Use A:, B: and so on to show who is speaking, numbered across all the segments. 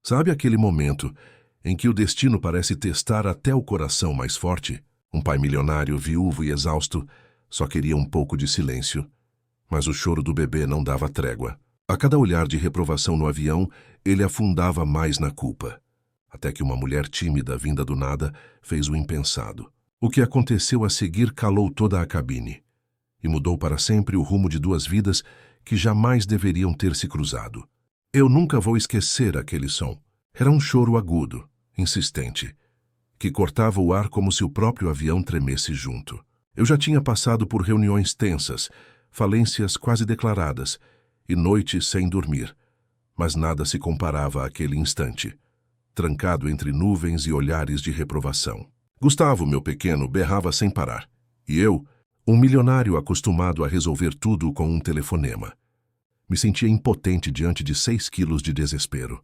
A: Sabe aquele momento em que o destino parece testar até o coração mais forte? Um pai milionário, viúvo e exausto, só queria um pouco de silêncio. Mas o choro do bebê não dava trégua. A cada olhar de reprovação no avião, ele afundava mais na culpa. Até que uma mulher tímida, vinda do nada, fez o impensado. O que aconteceu a seguir calou toda a cabine e mudou para sempre o rumo de duas vidas que jamais deveriam ter se cruzado. Eu nunca vou esquecer aquele som. Era um choro agudo, insistente, que cortava o ar como se o próprio avião tremesse junto. Eu já tinha passado por reuniões tensas, falências quase declaradas e noites sem dormir, mas nada se comparava àquele instante, trancado entre nuvens e olhares de reprovação. Gustavo, meu pequeno, berrava sem parar, e eu, um milionário acostumado a resolver tudo com um telefonema, me sentia impotente diante de 6 quilos de desespero.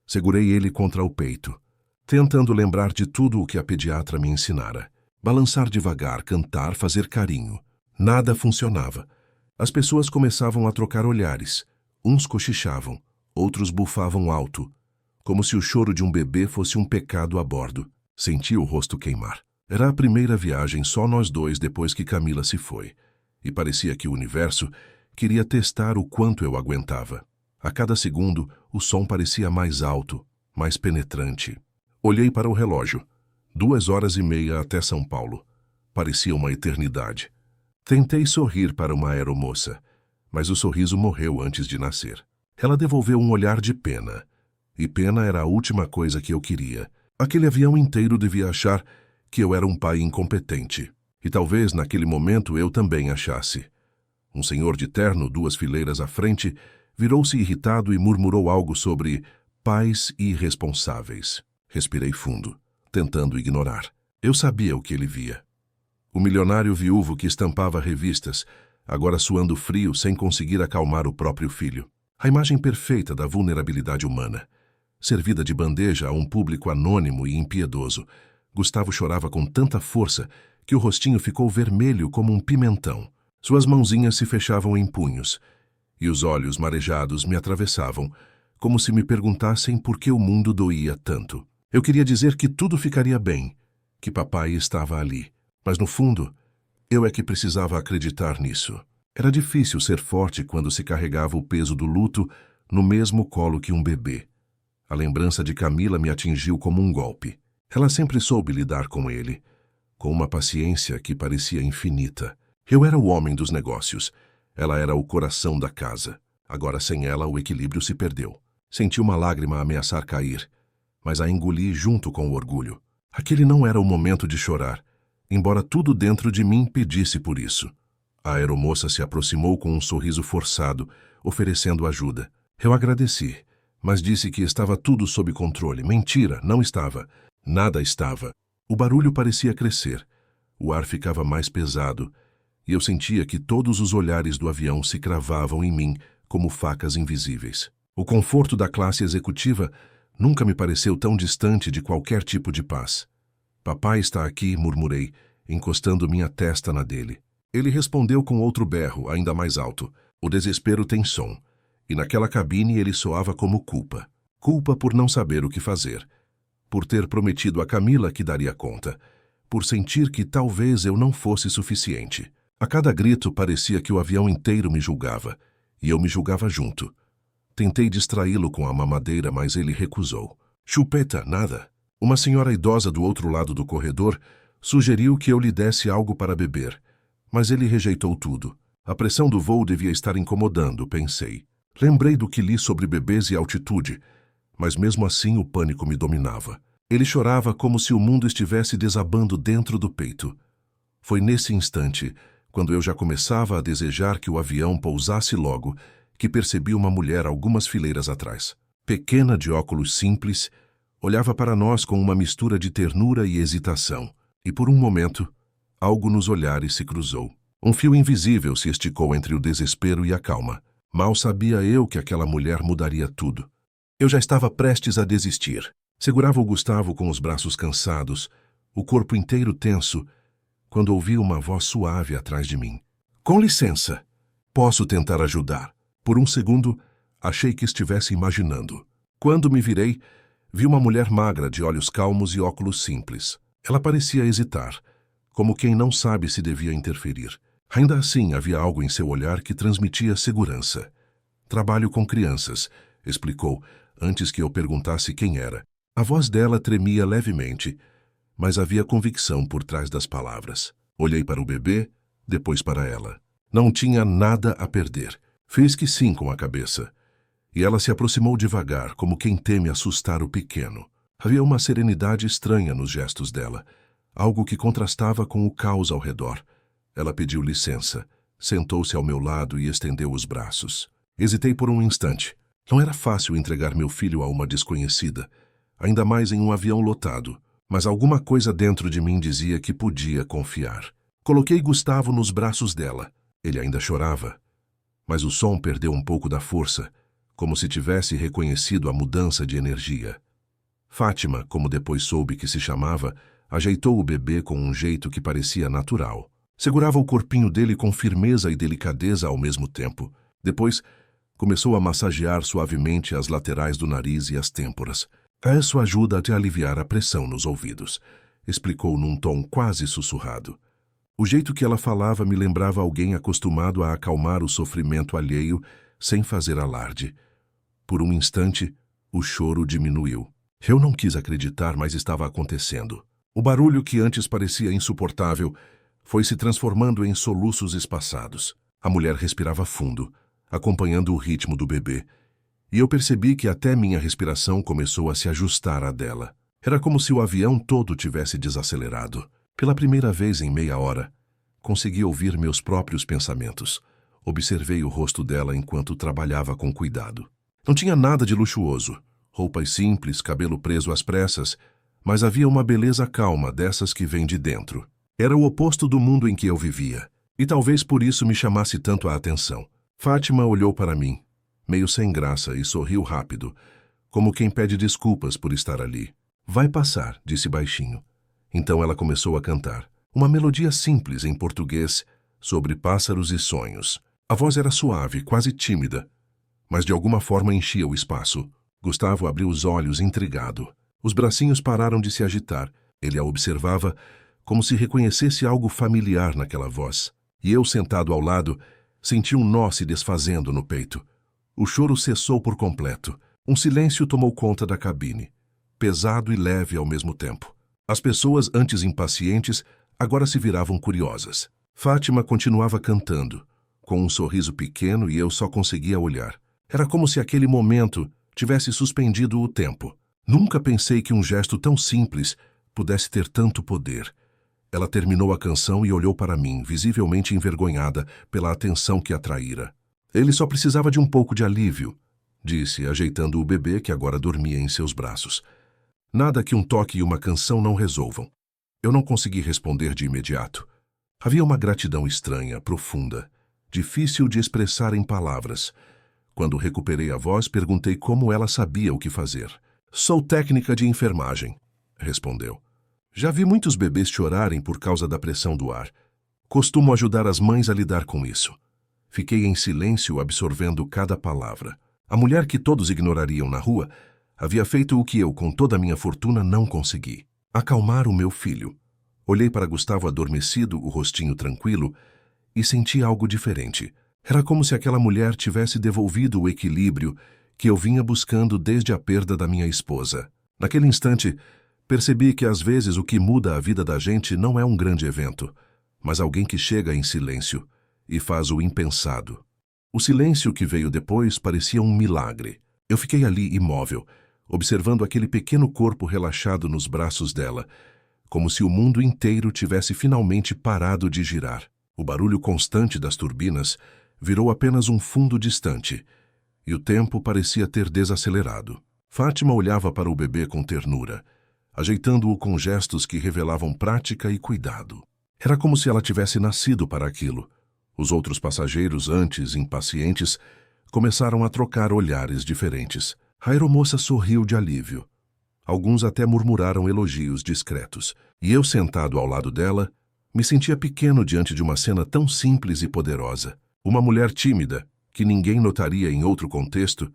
A: Segurei ele contra o peito, tentando lembrar de tudo o que a pediatra me ensinara. Balançar devagar, cantar, fazer carinho. Nada funcionava. As pessoas começavam a trocar olhares. Uns cochichavam, outros bufavam alto, como se o choro de um bebê fosse um pecado a bordo. Senti o rosto queimar. Era a primeira viagem só nós dois depois que Camila se foi, e parecia que o universo queria testar o quanto eu aguentava. A cada segundo, o som parecia mais alto, mais penetrante. Olhei para o relógio. 2h30 até São Paulo. Parecia uma eternidade. Tentei sorrir para uma aeromoça, mas o sorriso morreu antes de nascer. Ela devolveu um olhar de pena, e pena era a última coisa que eu queria. Aquele avião inteiro devia achar que eu era um pai incompetente, e talvez naquele momento eu também achasse. Um senhor de terno, 2 fileiras à frente, virou-se irritado e murmurou algo sobre pais irresponsáveis. Respirei fundo, tentando ignorar. Eu sabia o que ele via. O milionário viúvo que estampava revistas, agora suando frio sem conseguir acalmar o próprio filho. A imagem perfeita da vulnerabilidade humana. Servida de bandeja a um público anônimo e impiedoso, Gustavo chorava com tanta força que o rostinho ficou vermelho como um pimentão. Suas mãozinhas se fechavam em punhos, e os olhos marejados me atravessavam, como se me perguntassem por que o mundo doía tanto. Eu queria dizer que tudo ficaria bem, que papai estava ali, mas no fundo, eu é que precisava acreditar nisso. Era difícil ser forte quando se carregava o peso do luto no mesmo colo que um bebê. A lembrança de Camila me atingiu como um golpe. Ela sempre soube lidar com ele, com uma paciência que parecia infinita. Eu era o homem dos negócios. Ela era o coração da casa. Agora, sem ela, o equilíbrio se perdeu. Senti uma lágrima ameaçar cair, mas a engoli junto com o orgulho. Aquele não era o momento de chorar, embora tudo dentro de mim pedisse por isso. A aeromoça se aproximou com um sorriso forçado, oferecendo ajuda. Eu agradeci, mas disse que estava tudo sob controle. Mentira, não estava. Nada estava. O barulho parecia crescer. O ar ficava mais pesado, e eu sentia que todos os olhares do avião se cravavam em mim como facas invisíveis. O conforto da classe executiva nunca me pareceu tão distante de qualquer tipo de paz. Papai está aqui, murmurei, encostando minha testa na dele. Ele respondeu com outro berro, ainda mais alto. O desespero tem som, e naquela cabine ele soava como culpa. Culpa por não saber o que fazer, por ter prometido a Camila que daria conta, por sentir que talvez eu não fosse suficiente. A cada grito parecia que o avião inteiro me julgava, e eu me julgava junto. Tentei distraí-lo com a mamadeira, mas ele recusou. Chupeta, nada. Uma senhora idosa do outro lado do corredor sugeriu que eu lhe desse algo para beber, mas ele rejeitou tudo. A pressão do voo devia estar incomodando, pensei. Lembrei do que li sobre bebês e altitude, mas mesmo assim o pânico me dominava. Ele chorava como se o mundo estivesse desabando dentro do peito. Foi nesse instante, quando eu já começava a desejar que o avião pousasse logo, que percebi uma mulher algumas fileiras atrás. Pequena, de óculos simples, olhava para nós com uma mistura de ternura e hesitação. E por um momento, algo nos olhares se cruzou. Um fio invisível se esticou entre o desespero e a calma. Mal sabia eu que aquela mulher mudaria tudo. Eu já estava prestes a desistir. Segurava o Gustavo com os braços cansados, o corpo inteiro tenso, quando ouvi uma voz suave atrás de mim. Com licença, posso tentar ajudar. Por um segundo, achei que estivesse imaginando. Quando me virei, vi uma mulher magra de olhos calmos e óculos simples. Ela parecia hesitar, como quem não sabe se devia interferir. Ainda assim, havia algo em seu olhar que transmitia segurança. Trabalho com crianças, explicou, antes que eu perguntasse quem era. A voz dela tremia levemente, mas havia convicção por trás das palavras. Olhei para o bebê, depois para ela. Não tinha nada a perder. Fiz que sim com a cabeça. E ela se aproximou devagar, como quem teme assustar o pequeno. Havia uma serenidade estranha nos gestos dela, algo que contrastava com o caos ao redor. Ela pediu licença, sentou-se ao meu lado e estendeu os braços. Hesitei por um instante. Não era fácil entregar meu filho a uma desconhecida, ainda mais em um avião lotado, mas alguma coisa dentro de mim dizia que podia confiar. Coloquei Gustavo nos braços dela. Ele ainda chorava, mas o som perdeu um pouco da força, como se tivesse reconhecido a mudança de energia. Fátima, como depois soube que se chamava, ajeitou o bebê com um jeito que parecia natural. Segurava o corpinho dele com firmeza e delicadeza ao mesmo tempo. Depois, começou a massagear suavemente as laterais do nariz e as têmporas. Isso ajuda a te aliviar a pressão nos ouvidos, explicou num tom quase sussurrado. O jeito que ela falava me lembrava alguém acostumado a acalmar o sofrimento alheio sem fazer alarde. Por um instante, o choro diminuiu. Eu não quis acreditar, mas estava acontecendo. O barulho que antes parecia insuportável foi se transformando em soluços espaçados. A mulher respirava fundo, acompanhando o ritmo do bebê, e eu percebi que até minha respiração começou a se ajustar à dela. Era como se o avião todo tivesse desacelerado. Pela primeira vez em meia hora, consegui ouvir meus próprios pensamentos. Observei o rosto dela enquanto trabalhava com cuidado. Não tinha nada de luxuoso, roupas simples, cabelo preso às pressas, mas havia uma beleza calma dessas que vem de dentro. Era o oposto do mundo em que eu vivia, e talvez por isso me chamasse tanto a atenção. Fátima olhou para mim, meio sem graça, e sorriu rápido, como quem pede desculpas por estar ali. Vai passar, disse baixinho. Então ela começou a cantar, uma melodia simples em português sobre pássaros e sonhos. A voz era suave, quase tímida, mas de alguma forma enchia o espaço. Gustavo abriu os olhos intrigado. Os bracinhos pararam de se agitar. Ele a observava como se reconhecesse algo familiar naquela voz. E eu, sentado ao lado, senti um nó se desfazendo no peito. O choro cessou por completo. Um silêncio tomou conta da cabine, pesado e leve ao mesmo tempo. As pessoas, antes impacientes, agora se viravam curiosas. Fátima continuava cantando, com um sorriso pequeno, e eu só conseguia olhar. Era como se aquele momento tivesse suspendido o tempo. Nunca pensei que um gesto tão simples pudesse ter tanto poder. Ela terminou a canção e olhou para mim, visivelmente envergonhada pela atenção que atraíra. Ele só precisava de um pouco de alívio, disse, ajeitando o bebê que agora dormia em seus braços. Nada que um toque e uma canção não resolvam. Eu não consegui responder de imediato. Havia uma gratidão estranha, profunda, difícil de expressar em palavras. Quando recuperei a voz, perguntei como ela sabia o que fazer. Sou técnica de enfermagem, respondeu. Já vi muitos bebês chorarem por causa da pressão do ar. Costumo ajudar as mães a lidar com isso. Fiquei em silêncio, absorvendo cada palavra. A mulher que todos ignorariam na rua havia feito o que eu, com toda a minha fortuna, não consegui. Acalmar o meu filho. Olhei para Gustavo adormecido, o rostinho tranquilo, e senti algo diferente. Era como se aquela mulher tivesse devolvido o equilíbrio que eu vinha buscando desde a perda da minha esposa. Naquele instante, percebi que às vezes o que muda a vida da gente não é um grande evento, mas alguém que chega em silêncio e faz o impensado. O silêncio que veio depois parecia um milagre. Eu fiquei ali imóvel, observando aquele pequeno corpo relaxado nos braços dela, como se o mundo inteiro tivesse finalmente parado de girar. O barulho constante das turbinas virou apenas um fundo distante, e o tempo parecia ter desacelerado. Fátima olhava para o bebê com ternura, ajeitando-o com gestos que revelavam prática e cuidado. Era como se ela tivesse nascido para aquilo. Os outros passageiros, antes impacientes, começaram a trocar olhares diferentes. A aeromoça sorriu de alívio. Alguns até murmuraram elogios discretos. E eu, sentado ao lado dela, me sentia pequeno diante de uma cena tão simples e poderosa. Uma mulher tímida, que ninguém notaria em outro contexto,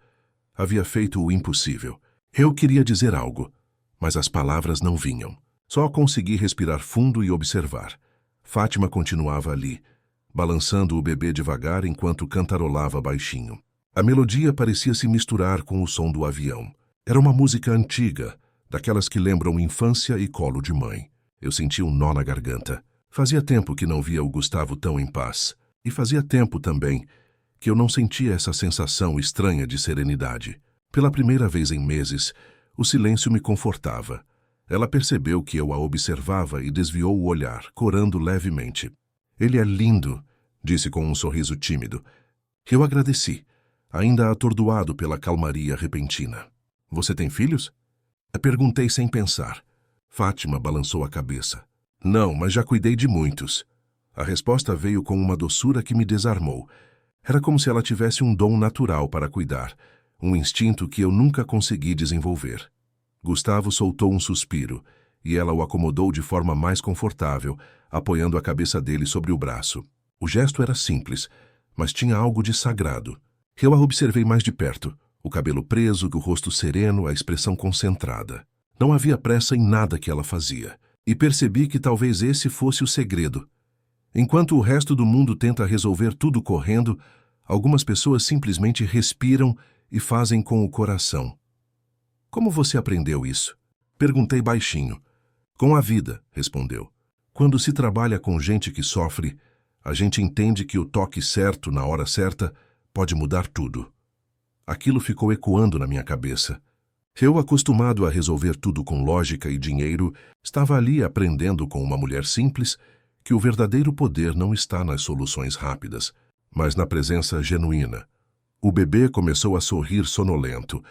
A: Havia feito o impossível. Eu queria dizer algo, mas as palavras não vinham. Só consegui respirar fundo e observar. Fátima continuava ali, balançando o bebê devagar enquanto cantarolava baixinho. A melodia parecia se misturar com o som do avião. Era uma música antiga, daquelas que lembram infância e colo de mãe. Eu senti um nó na garganta. Fazia tempo que não via o Gustavo tão em paz. E fazia tempo também que eu não sentia essa sensação estranha de serenidade. Pela primeira vez em meses, o silêncio me confortava. Ela percebeu que eu a observava e desviou o olhar, corando levemente. Ele é lindo, disse com um sorriso tímido. Eu agradeci, ainda atordoado pela calmaria repentina. Você tem filhos? Perguntei sem pensar. Fátima balançou a cabeça. Não, mas já cuidei de muitos. A resposta veio com uma doçura que me desarmou. Era como se ela tivesse um dom natural para cuidar, um instinto que eu nunca consegui desenvolver. Gustavo soltou um suspiro, e ela o acomodou de forma mais confortável, apoiando a cabeça dele sobre o braço. O gesto era simples, mas tinha algo de sagrado. Eu a observei mais de perto, o cabelo preso, o rosto sereno, a expressão concentrada. Não havia pressa em nada que ela fazia, e percebi que talvez esse fosse o segredo. Enquanto o resto do mundo tenta resolver tudo correndo, algumas pessoas simplesmente respiram e fazem com o coração. Como você aprendeu isso? Perguntei baixinho. Com a vida, respondeu. Quando se trabalha com gente que sofre, a gente entende que o toque certo na hora certa pode mudar tudo. Aquilo ficou ecoando na minha cabeça. Eu, acostumado a resolver tudo com lógica e dinheiro, estava ali aprendendo com uma mulher simples que o verdadeiro poder não está nas soluções rápidas, mas na presença genuína. O bebê começou a sorrir sonolento,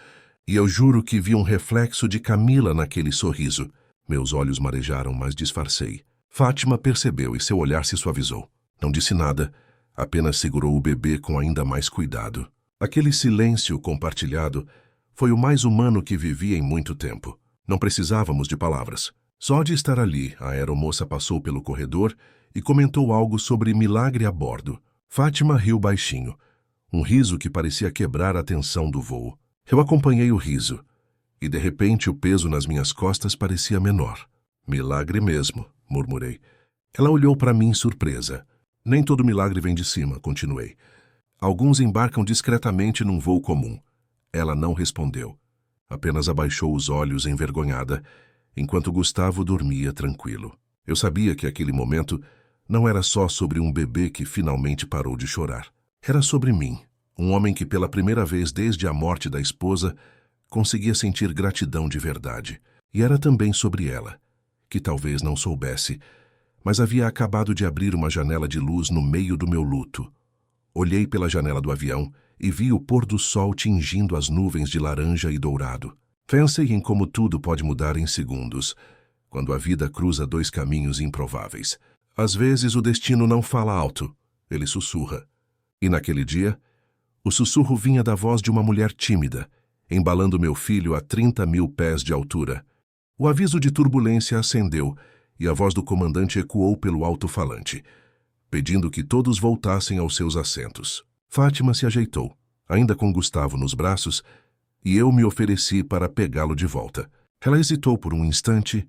A: e eu juro que vi um reflexo de Camila naquele sorriso. Meus olhos marejaram, mas disfarcei. Fátima percebeu e seu olhar se suavizou. Não disse nada, apenas segurou o bebê com ainda mais cuidado. Aquele silêncio compartilhado foi o mais humano que vivi em muito tempo. Não precisávamos de palavras. Só de estar ali, a aeromoça passou pelo corredor e comentou algo sobre milagre a bordo. Fátima riu baixinho, um riso que parecia quebrar a tensão do voo. Eu acompanhei o riso, e de repente o peso nas minhas costas parecia menor. Milagre mesmo, murmurei. Ela olhou para mim surpresa. Nem todo milagre vem de cima, continuei. Alguns embarcam discretamente num voo comum. Ela não respondeu. Apenas abaixou os olhos envergonhada, enquanto Gustavo dormia tranquilo. Eu sabia que aquele momento não era só sobre um bebê que finalmente parou de chorar. Era sobre mim, um homem que pela primeira vez desde a morte da esposa conseguia sentir gratidão de verdade. E era também sobre ela, que talvez não soubesse, mas havia acabado de abrir uma janela de luz no meio do meu luto. Olhei pela janela do avião e vi o pôr do sol tingindo as nuvens de laranja e dourado. Pensei em como tudo pode mudar em segundos, quando a vida cruza dois caminhos improváveis. Às vezes o destino não fala alto, ele sussurra. E naquele dia, o sussurro vinha da voz de uma mulher tímida, embalando meu filho a 30.000 pés de altura. O aviso de turbulência acendeu e a voz do comandante ecoou pelo alto-falante, pedindo que todos voltassem aos seus assentos. Fátima se ajeitou, ainda com Gustavo nos braços, e eu me ofereci para pegá-lo de volta. Ela hesitou por um instante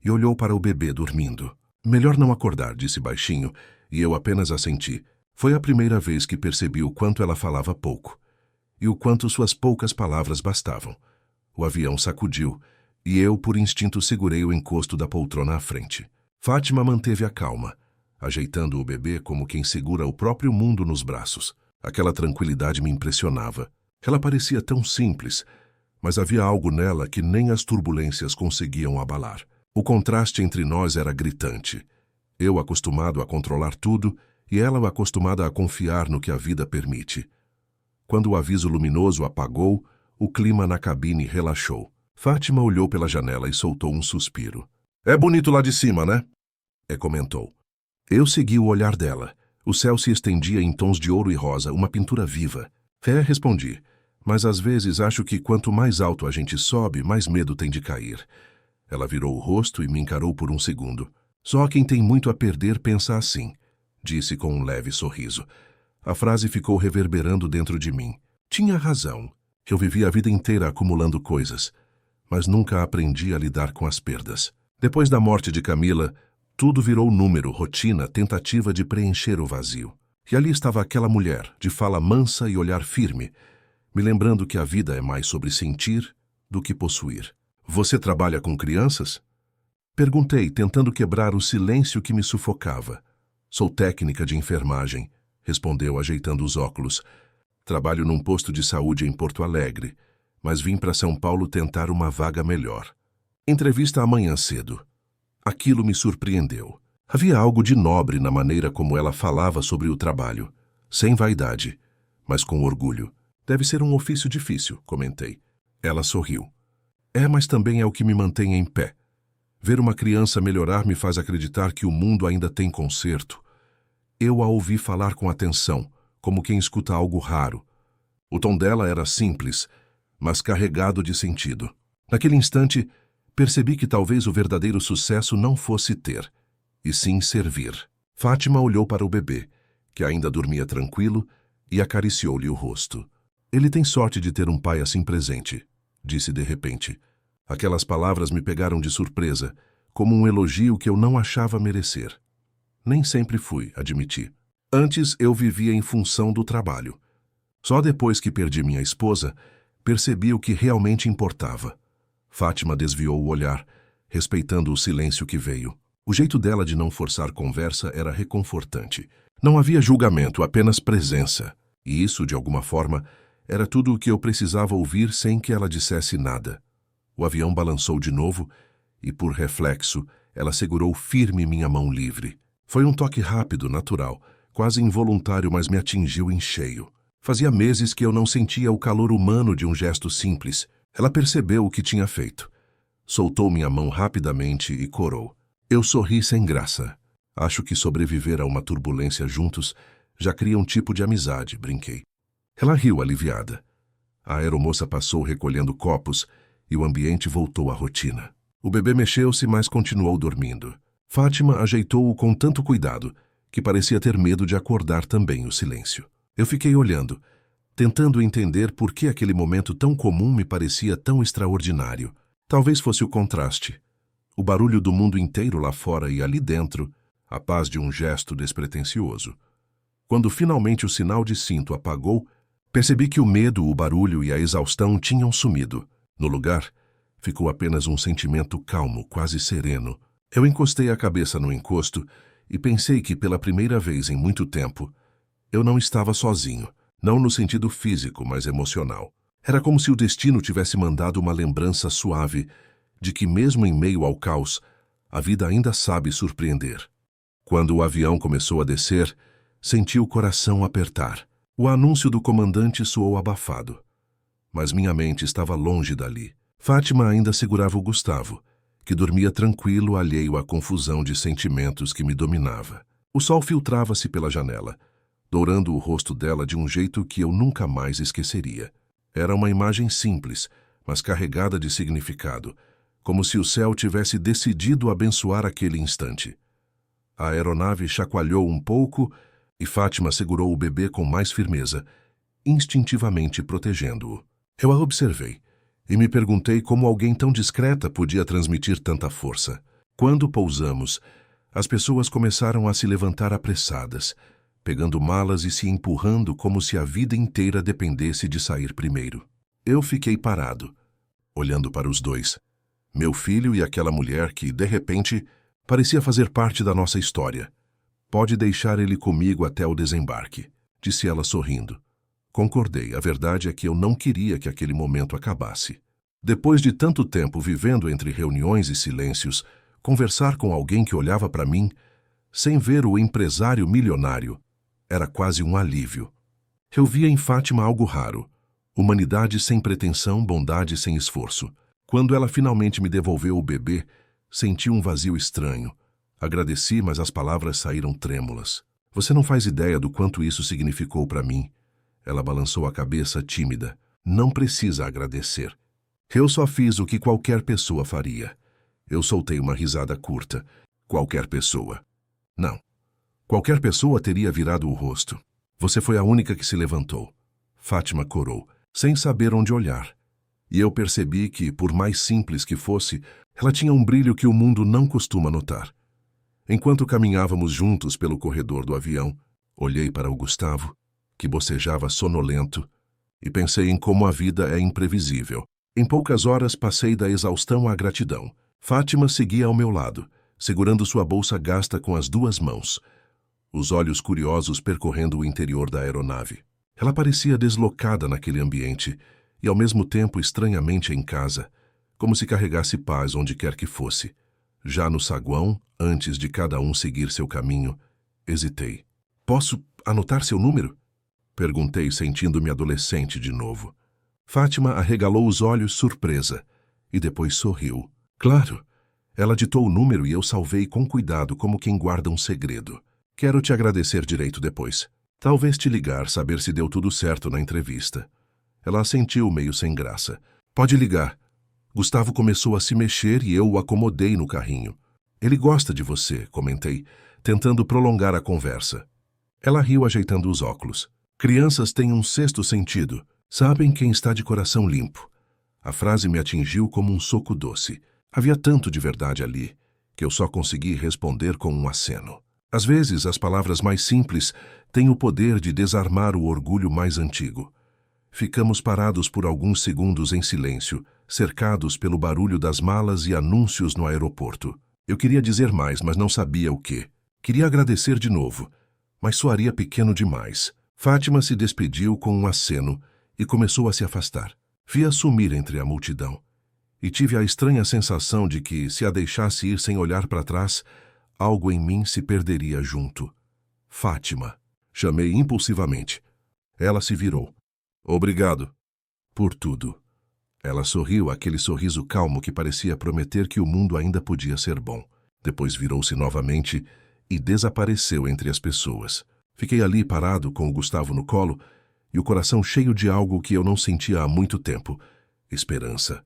A: e olhou para o bebê dormindo. Melhor não acordar, disse baixinho, e eu apenas assenti. Foi a primeira vez que percebi o quanto ela falava pouco, e o quanto suas poucas palavras bastavam. O avião sacudiu, e eu, por instinto, segurei o encosto da poltrona à frente. Fátima manteve a calma, ajeitando o bebê como quem segura o próprio mundo nos braços. Aquela tranquilidade me impressionava. Ela parecia tão simples, mas havia algo nela que nem as turbulências conseguiam abalar. O contraste entre nós era gritante. Eu acostumado a controlar tudo e ela acostumada a confiar no que a vida permite. Quando o aviso luminoso apagou, o clima na cabine relaxou. Fátima olhou pela janela e soltou um suspiro. É bonito lá de cima, né? Comentou. Eu segui o olhar dela. O céu se estendia em tons de ouro e rosa, uma pintura viva. Respondi. Mas às vezes acho que quanto mais alto a gente sobe, mais medo tem de cair. Ela virou o rosto e me encarou por um segundo. Só quem tem muito a perder pensa assim, disse com um leve sorriso. A frase ficou reverberando dentro de mim. Tinha razão. Eu vivi a vida inteira acumulando coisas, mas nunca aprendi a lidar com as perdas. Depois da morte de Camila, tudo virou número, rotina, tentativa de preencher o vazio. E ali estava aquela mulher, de fala mansa e olhar firme, me lembrando que a vida é mais sobre sentir do que possuir. Você trabalha com crianças? Perguntei, tentando quebrar o silêncio que me sufocava. Sou técnica de enfermagem, respondeu ajeitando os óculos. Trabalho num posto de saúde em Porto Alegre, mas vim para São Paulo tentar uma vaga melhor. Entrevista amanhã cedo. Aquilo me surpreendeu. Havia algo de nobre na maneira como ela falava sobre o trabalho, sem vaidade, mas com orgulho. Deve ser um ofício difícil, comentei. Ela sorriu. Mas também é o que me mantém em pé. Ver uma criança melhorar me faz acreditar que o mundo ainda tem conserto. Eu a ouvi falar com atenção, como quem escuta algo raro. O tom dela era simples, mas carregado de sentido. Naquele instante, percebi que talvez o verdadeiro sucesso não fosse ter, e sim servir. Fátima olhou para o bebê, que ainda dormia tranquilo, e acariciou-lhe o rosto. Ele tem sorte de ter um pai assim presente, disse de repente. Aquelas palavras me pegaram de surpresa, como um elogio que eu não achava merecer. Nem sempre fui, admiti. Antes eu vivia em função do trabalho. Só depois que perdi minha esposa, percebi o que realmente importava. Fátima desviou o olhar, respeitando o silêncio que veio. O jeito dela de não forçar conversa era reconfortante. Não havia julgamento, apenas presença. E isso, de alguma forma, era tudo o que eu precisava ouvir sem que ela dissesse nada. O avião balançou de novo e, por reflexo, ela segurou firme minha mão livre. Foi um toque rápido, natural, quase involuntário, mas me atingiu em cheio. Fazia meses que eu não sentia o calor humano de um gesto simples. Ela percebeu o que tinha feito. Soltou minha mão rapidamente e corou. Eu sorri sem graça. Acho que sobreviver a uma turbulência juntos já cria um tipo de amizade, brinquei. Ela riu aliviada. A aeromoça passou recolhendo copos e o ambiente voltou à rotina. O bebê mexeu-se, mas continuou dormindo. Fátima ajeitou-o com tanto cuidado que parecia ter medo de acordar também o silêncio. Eu fiquei olhando, tentando entender por que aquele momento tão comum me parecia tão extraordinário. Talvez fosse o contraste. O barulho do mundo inteiro lá fora e ali dentro, a paz de um gesto despretensioso. Quando finalmente o sinal de cinto apagou, percebi que o medo, o barulho e a exaustão tinham sumido. No lugar, ficou apenas um sentimento calmo, quase sereno. Eu encostei a cabeça no encosto e pensei que, pela primeira vez em muito tempo, eu não estava sozinho, não no sentido físico, mas emocional. Era como se o destino tivesse mandado uma lembrança suave de que, mesmo em meio ao caos, a vida ainda sabe surpreender. Quando o avião começou a descer, senti o coração apertar. O anúncio do comandante soou abafado, mas minha mente estava longe dali. Fátima ainda segurava o Gustavo, que dormia tranquilo, alheio à confusão de sentimentos que me dominava. O sol filtrava-se pela janela, dourando o rosto dela de um jeito que eu nunca mais esqueceria. Era uma imagem simples, mas carregada de significado, como se o céu tivesse decidido abençoar aquele instante. A aeronave chacoalhou um pouco e Fátima segurou o bebê com mais firmeza, instintivamente protegendo-o. Eu a observei e me perguntei como alguém tão discreta podia transmitir tanta força. Quando pousamos, as pessoas começaram a se levantar apressadas, pegando malas e se empurrando como se a vida inteira dependesse de sair primeiro. Eu fiquei parado, olhando para os dois, meu filho e aquela mulher que, de repente, parecia fazer parte da nossa história. Pode deixar ele comigo até o desembarque, disse ela sorrindo. Concordei, a verdade é que eu não queria que aquele momento acabasse. Depois de tanto tempo vivendo entre reuniões e silêncios, conversar com alguém que olhava para mim, sem ver o empresário milionário, era quase um alívio. Eu via em Fátima algo raro, humanidade sem pretensão, bondade sem esforço. Quando ela finalmente me devolveu o bebê, senti um vazio estranho. Agradeci, mas as palavras saíram trêmulas. Você não faz ideia do quanto isso significou para mim. Ela balançou a cabeça tímida. Não precisa agradecer. Eu só fiz o que qualquer pessoa faria. Eu soltei uma risada curta. Qualquer pessoa. Não. Qualquer pessoa teria virado o rosto. Você foi a única que se levantou. Fátima corou. sem saber onde olhar. E eu percebi que, por mais simples que fosse, ela tinha um brilho que o mundo não costuma notar. Enquanto caminhávamos juntos pelo corredor do avião, olhei para o Gustavo, que bocejava sonolento, e pensei em como a vida é imprevisível. Em poucas horas passei da exaustão à gratidão. Fátima seguia ao meu lado, segurando sua bolsa gasta com as 2 mãos, os olhos curiosos percorrendo o interior da aeronave. Ela parecia deslocada naquele ambiente e ao mesmo tempo estranhamente em casa, como se carregasse paz onde quer que fosse. Já no saguão, antes de cada um seguir seu caminho, hesitei. Posso anotar seu número? Perguntei, sentindo-me adolescente de novo. Fátima arregalou os olhos surpresa e depois sorriu. Claro! Ela ditou o número e eu salvei com cuidado como quem guarda um segredo. Quero te agradecer direito depois. Talvez te ligar, saber se deu tudo certo na entrevista. Ela assentiu meio sem graça. Pode ligar. Gustavo começou a se mexer e eu o acomodei no carrinho. Ele gosta de você, comentei, tentando prolongar a conversa. Ela riu ajeitando os óculos. Crianças têm um 6º sentido. Sabem quem está de coração limpo. A frase me atingiu como um soco doce. Havia tanto de verdade ali, que eu só consegui responder com um aceno. Às vezes, as palavras mais simples têm o poder de desarmar o orgulho mais antigo. Ficamos parados por alguns segundos em silêncio, cercados pelo barulho das malas e anúncios no aeroporto. Eu queria dizer mais, mas não sabia o quê. Queria agradecer de novo, mas soaria pequeno demais. Fátima se despediu com um aceno e começou a se afastar. Vi-a sumir entre a multidão. E tive a estranha sensação de que, se a deixasse ir sem olhar para trás, algo em mim se perderia junto. Fátima. Chamei impulsivamente. Ela se virou. Obrigado. Por tudo. Ela sorriu, aquele sorriso calmo que parecia prometer que o mundo ainda podia ser bom. Depois virou-se novamente e desapareceu entre as pessoas. Fiquei ali parado com o Gustavo no colo e o coração cheio de algo que eu não sentia há muito tempo. Esperança.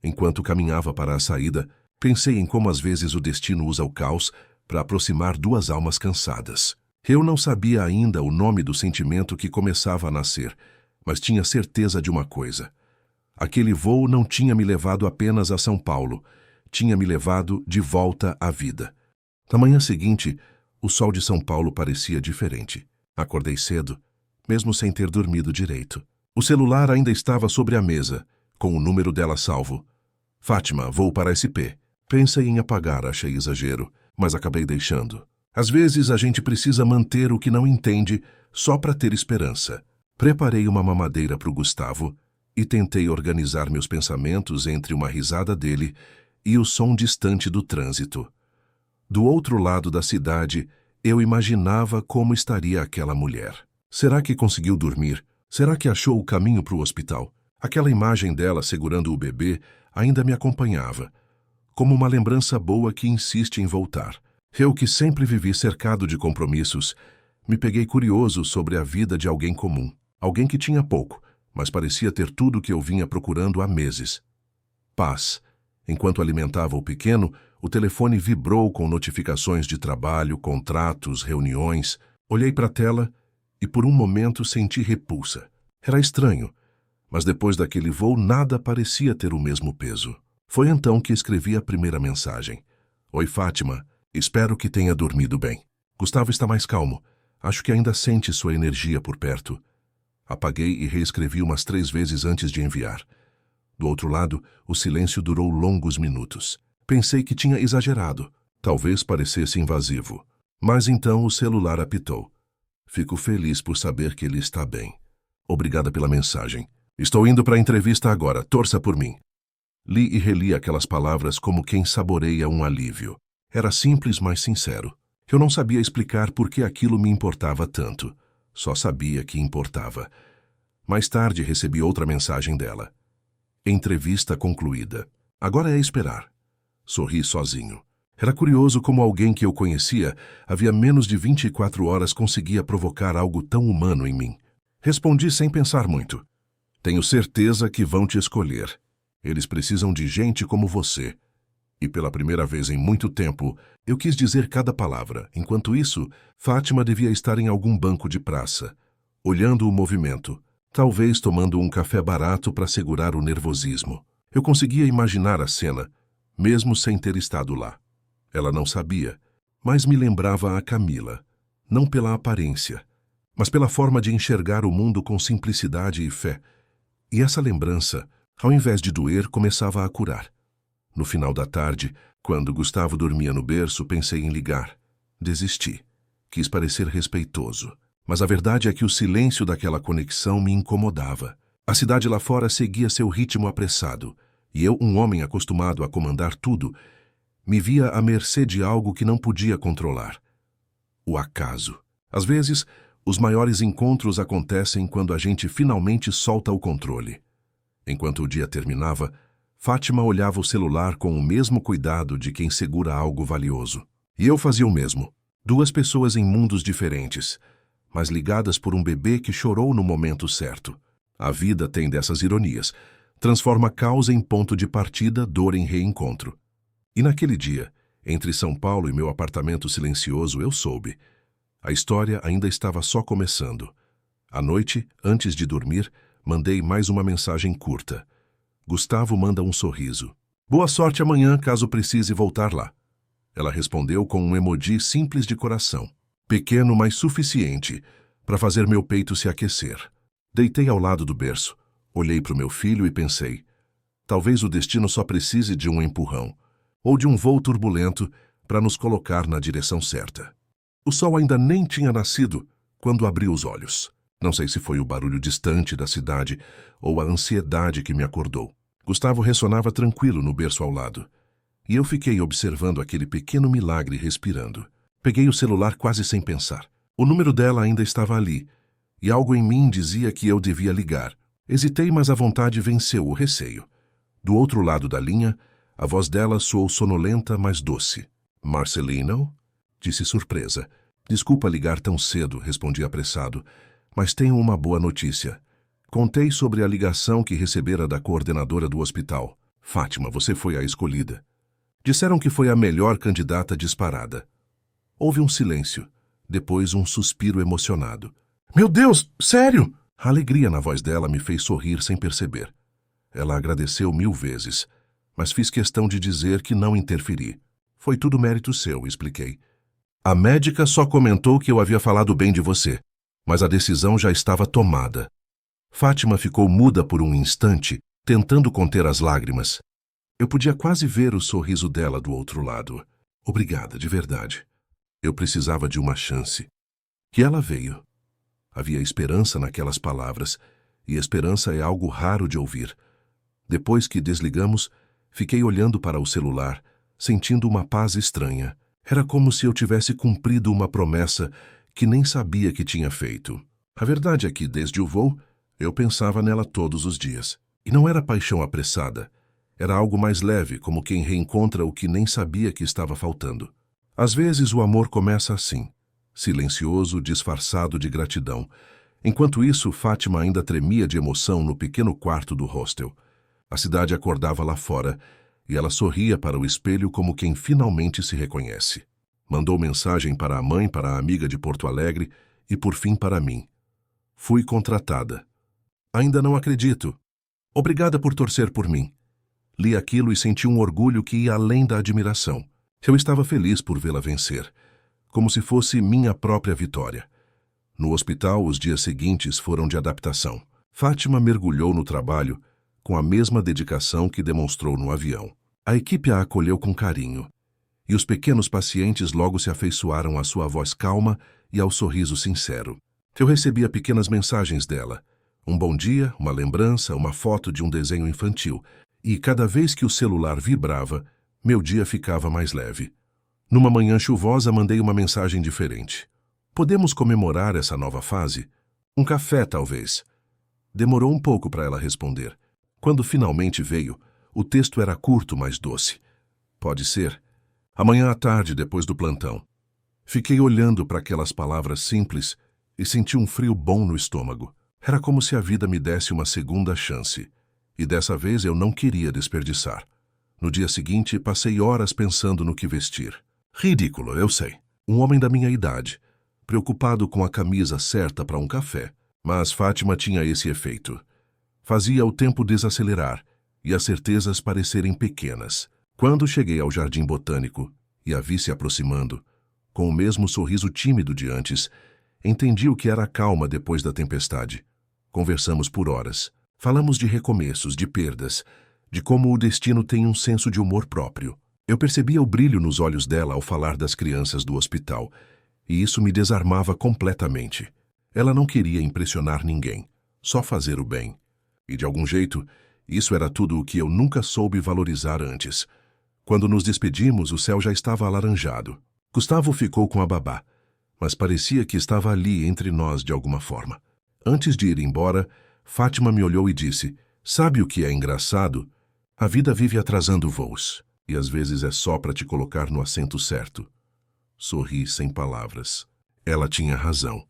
A: Enquanto caminhava para a saída, pensei em como às vezes o destino usa o caos para aproximar 2 almas cansadas. Eu não sabia ainda o nome do sentimento que começava a nascer, mas tinha certeza de uma coisa. Aquele voo não tinha me levado apenas a São Paulo, tinha me levado de volta à vida. Na manhã seguinte, o sol de São Paulo parecia diferente. Acordei cedo, mesmo sem ter dormido direito. O celular ainda estava sobre a mesa, com o número dela salvo. Fátima, vou para SP. Pensei em apagar, achei exagero, mas acabei deixando. Às vezes a gente precisa manter o que não entende só para ter esperança. Preparei uma mamadeira para o Gustavo e tentei organizar meus pensamentos entre uma risada dele e o som distante do trânsito. Do outro lado da cidade, eu imaginava como estaria aquela mulher. Será que conseguiu dormir? Será que achou o caminho para o hospital? Aquela imagem dela segurando o bebê ainda me acompanhava, como uma lembrança boa que insiste em voltar. Eu, que sempre vivi cercado de compromissos, me peguei curioso sobre a vida de alguém comum. Alguém que tinha pouco, mas parecia ter tudo o que eu vinha procurando há meses. Paz. Enquanto alimentava o pequeno, o telefone vibrou com notificações de trabalho, contratos, reuniões. Olhei para a tela e por um momento senti repulsa. Era estranho, mas depois daquele voo nada parecia ter o mesmo peso. Foi então que escrevi a primeira mensagem. Oi, Fátima. Espero que tenha dormido bem. Gustavo está mais calmo. Acho que ainda sente sua energia por perto. Apaguei e reescrevi umas 3 vezes antes de enviar. Do outro lado, o silêncio durou longos minutos. Pensei que tinha exagerado. Talvez parecesse invasivo. Mas então o celular apitou. Fico feliz por saber que ele está bem. Obrigada pela mensagem. Estou indo para a entrevista agora. Torça por mim. Li e reli aquelas palavras como quem saboreia um alívio. Era simples, mas sincero. Eu não sabia explicar por que aquilo me importava tanto. Só sabia que importava. Mais tarde recebi outra mensagem dela. Entrevista concluída. Agora é esperar. Sorri sozinho. Era curioso como alguém que eu conhecia havia menos de 24 horas conseguia provocar algo tão humano em mim. Respondi sem pensar muito. Tenho certeza que vão te escolher. Eles precisam de gente como você. E pela primeira vez em muito tempo, eu quis dizer cada palavra. Enquanto isso, Fátima devia estar em algum banco de praça, olhando o movimento, talvez tomando um café barato para segurar o nervosismo. Eu conseguia imaginar a cena, mesmo sem ter estado lá. Ela não sabia, mas me lembrava a Camila, não pela aparência, mas pela forma de enxergar o mundo com simplicidade e fé. E essa lembrança, ao invés de doer, começava a curar. No final da tarde, quando Gustavo dormia no berço, pensei em ligar. Desisti. Quis parecer respeitoso. Mas a verdade é que o silêncio daquela conexão me incomodava. A cidade lá fora seguia seu ritmo apressado, e eu, um homem acostumado a comandar tudo, me via à mercê de algo que não podia controlar. O acaso. Às vezes, os maiores encontros acontecem quando a gente finalmente solta o controle. Enquanto o dia terminava, Fátima olhava o celular com o mesmo cuidado de quem segura algo valioso. E eu fazia o mesmo. 2 pessoas em mundos diferentes, mas ligadas por um bebê que chorou no momento certo. A vida tem dessas ironias. Transforma causa em ponto de partida, dor em reencontro. E naquele dia, entre São Paulo e meu apartamento silencioso, eu soube. A história ainda estava só começando. À noite, antes de dormir, mandei mais uma mensagem curta. Gustavo manda um sorriso. Boa sorte amanhã, caso precise voltar lá. Ela respondeu com um emoji simples de coração. Pequeno, mas suficiente para fazer meu peito se aquecer. Deitei ao lado do berço, olhei para o meu filho e pensei, talvez o destino só precise de um empurrão, ou de um voo turbulento para nos colocar na direção certa. O sol ainda nem tinha nascido quando abri os olhos. Não sei se foi o barulho distante da cidade ou a ansiedade que me acordou. Gustavo ressonava tranquilo no berço ao lado, e eu fiquei observando aquele pequeno milagre respirando. Peguei o celular quase sem pensar. O número dela ainda estava ali, e algo em mim dizia que eu devia ligar. Hesitei, mas a vontade venceu o receio. Do outro lado da linha, a voz dela soou sonolenta, mas doce. Marcelino? Disse surpresa. Desculpa ligar tão cedo, respondi apressado, mas tenho uma boa notícia. Contei sobre a ligação que recebera da coordenadora do hospital. Fátima, você foi a escolhida. Disseram que foi a melhor candidata disparada. Houve um silêncio, depois um suspiro emocionado. Meu Deus, sério? A alegria na voz dela me fez sorrir sem perceber. Ela agradeceu 1000 vezes, mas fiz questão de dizer que não interferi. Foi tudo mérito seu, expliquei. A médica só comentou que eu havia falado bem de você, mas a decisão já estava tomada. Fátima ficou muda por um instante, tentando conter as lágrimas. Eu podia quase ver o sorriso dela do outro lado. Obrigada, de verdade. Eu precisava de uma chance. E ela veio. Havia esperança naquelas palavras, e esperança é algo raro de ouvir. Depois que desligamos, fiquei olhando para o celular, sentindo uma paz estranha. Era como se eu tivesse cumprido uma promessa que nem sabia que tinha feito. A verdade é que, desde o voo, eu pensava nela todos os dias. E não era paixão apressada. Era algo mais leve, como quem reencontra o que nem sabia que estava faltando. Às vezes o amor começa assim, silencioso, disfarçado de gratidão. Enquanto isso, Fátima ainda tremia de emoção no pequeno quarto do hostel. A cidade acordava lá fora, e ela sorria para o espelho como quem finalmente se reconhece. Mandou mensagem para a mãe, para a amiga de Porto Alegre e, por fim, para mim. Fui contratada. Ainda não acredito. Obrigada por torcer por mim. Li aquilo e senti um orgulho que ia além da admiração. Eu estava feliz por vê-la vencer, como se fosse minha própria vitória. No hospital, os dias seguintes foram de adaptação. Fátima mergulhou no trabalho com a mesma dedicação que demonstrou no avião. A equipe a acolheu com carinho, e os pequenos pacientes logo se afeiçoaram à sua voz calma e ao sorriso sincero. Eu recebia pequenas mensagens dela, um bom dia, uma lembrança, uma foto de um desenho infantil, e cada vez que o celular vibrava, meu dia ficava mais leve. Numa manhã chuvosa, mandei uma mensagem diferente. Podemos comemorar essa nova fase? Um café, talvez. Demorou um pouco para ela responder. Quando finalmente veio, o texto era curto, mas doce. Pode ser. Amanhã à tarde, depois do plantão. Fiquei olhando para aquelas palavras simples e senti um frio bom no estômago. Era como se a vida me desse uma segunda chance. E dessa vez eu não queria desperdiçar. No dia seguinte, passei horas pensando no que vestir. Ridículo, eu sei. Um homem da minha idade, preocupado com a camisa certa para um café. Mas Fátima tinha esse efeito. Fazia o tempo desacelerar e as certezas parecerem pequenas. Quando cheguei ao jardim botânico e a vi se aproximando, com o mesmo sorriso tímido de antes, entendi o que era a calma depois da tempestade. Conversamos por horas. Falamos de recomeços, de perdas, de como o destino tem um senso de humor próprio. Eu percebia o brilho nos olhos dela ao falar das crianças do hospital, e isso me desarmava completamente. Ela não queria impressionar ninguém, só fazer o bem. E de algum jeito, isso era tudo o que eu nunca soube valorizar antes. Quando nos despedimos, o céu já estava alaranjado. Gustavo ficou com a babá, mas parecia que estava ali entre nós de alguma forma. Antes de ir embora, Fátima me olhou e disse: "Sabe o que é engraçado? A vida vive atrasando voos, e às vezes é só para te colocar no assento certo." Sorri sem palavras. Ela tinha razão.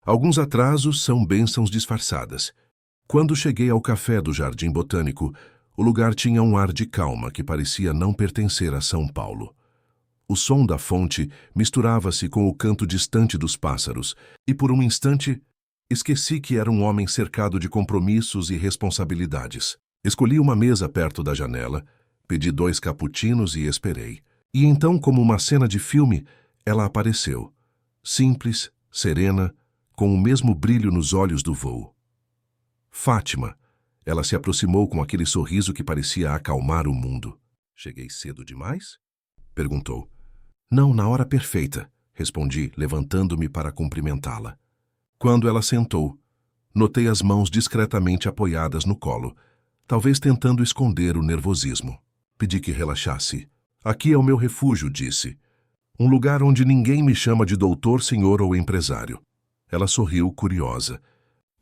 A: Alguns atrasos são bênçãos disfarçadas. Quando cheguei ao café do Jardim Botânico, o lugar tinha um ar de calma que parecia não pertencer a São Paulo. O som da fonte misturava-se com o canto distante dos pássaros, e por um instante esqueci que era um homem cercado de compromissos e responsabilidades. Escolhi uma mesa perto da janela, pedi 2 cappuccinos e esperei. E então, como uma cena de filme, ela apareceu. Simples, serena, com o mesmo brilho nos olhos do voo. Fátima. Ela se aproximou com aquele sorriso que parecia acalmar o mundo. "Cheguei cedo demais?" perguntou. "Não, na hora perfeita", respondi, levantando-me para cumprimentá-la. Quando ela sentou, notei as mãos discretamente apoiadas no colo, talvez tentando esconder o nervosismo. Pedi que relaxasse. "Aqui é o meu refúgio", disse. "Um lugar onde ninguém me chama de doutor, senhor ou empresário." Ela sorriu, curiosa.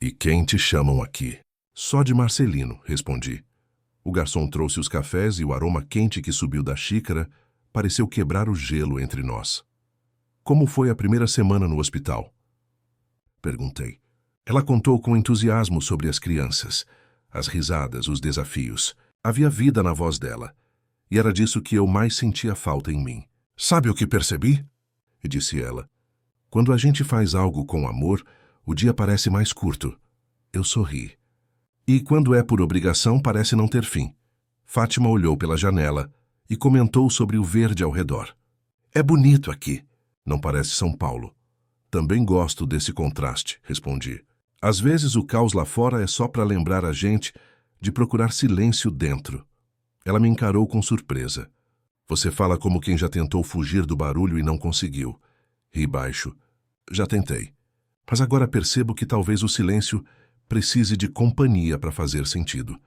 A: "E quem te chamam aqui?" "Só de Marcelino", respondi. O garçom trouxe os cafés e o aroma quente que subiu da xícara pareceu quebrar o gelo entre nós. "Como foi a primeira semana no hospital?" perguntei. Ela contou com entusiasmo sobre as crianças, as risadas, os desafios. Havia vida na voz dela, e era disso que eu mais sentia falta em mim. "Sabe o que percebi?" disse ela. "Quando a gente faz algo com amor, o dia parece mais curto." Eu sorri. "E quando é por obrigação, parece não ter fim." Fátima olhou pela janela e comentou sobre o verde ao redor. "É bonito aqui. Não parece São Paulo." "Também gosto desse contraste", respondi. "Às vezes o caos lá fora é só para lembrar a gente de procurar silêncio dentro." Ela me encarou com surpresa. "Você fala como quem já tentou fugir do barulho e não conseguiu." Ri baixo. "Já tentei. Mas agora percebo que talvez o silêncio precise de companhia para fazer sentido."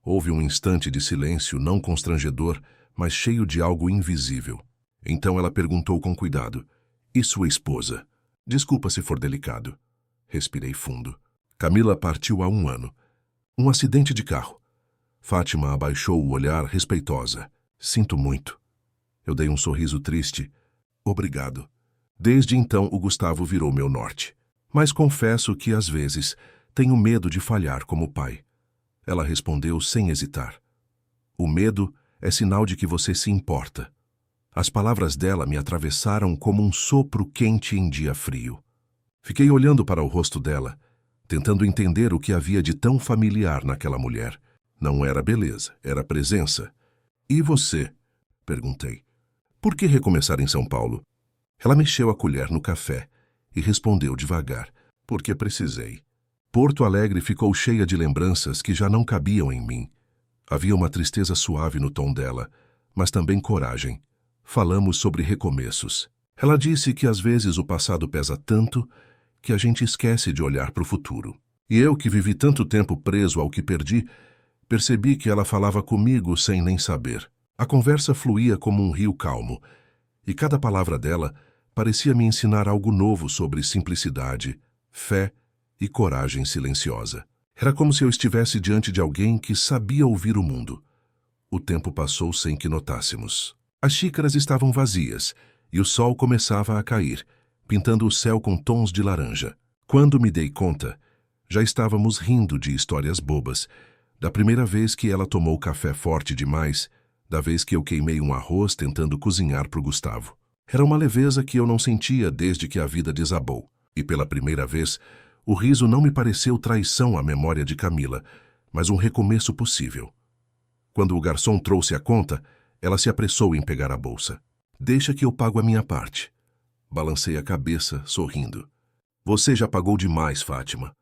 A: Houve um instante de silêncio não constrangedor, mas cheio de algo invisível. Então ela perguntou com cuidado: "E sua esposa?" "Desculpa se for delicado." Respirei fundo. "Camila partiu há 1 ano. Um acidente de carro." Fátima abaixou o olhar, respeitosa. "Sinto muito." Eu dei um sorriso triste. "Obrigado." Desde então o Gustavo virou meu norte. Mas confesso que, às vezes, tenho medo de falhar como pai. Ela respondeu sem hesitar. "O medo é sinal de que você se importa." As palavras dela me atravessaram como um sopro quente em dia frio. Fiquei olhando para o rosto dela, tentando entender o que havia de tão familiar naquela mulher. Não era beleza, era presença. "E você?" perguntei. "Por que recomeçar em São Paulo?" Ela mexeu a colher no café e respondeu devagar: "Porque precisei." Porto Alegre ficou cheia de lembranças que já não cabiam em mim. Havia uma tristeza suave no tom dela, mas também coragem. Falamos sobre recomeços. Ela disse que às vezes o passado pesa tanto que a gente esquece de olhar para o futuro. E eu, que vivi tanto tempo preso ao que perdi, percebi que ela falava comigo sem nem saber. A conversa fluía como um rio calmo, e cada palavra dela parecia me ensinar algo novo sobre simplicidade, fé e coragem silenciosa. Era como se eu estivesse diante de alguém que sabia ouvir o mundo. O tempo passou sem que notássemos. As xícaras estavam vazias e o sol começava a cair, pintando o céu com tons de laranja. Quando me dei conta, já estávamos rindo de histórias bobas, da primeira vez que ela tomou café forte demais, da vez que eu queimei um arroz tentando cozinhar para o Gustavo. Era uma leveza que eu não sentia desde que a vida desabou, e pela primeira vez, O riso não me pareceu traição à memória de Camila, mas um recomeço possível. Quando o garçom trouxe a conta, ela se apressou em pegar a bolsa. Deixa que eu pago a minha parte. Balancei a cabeça, sorrindo. Você já pagou demais, Fátima.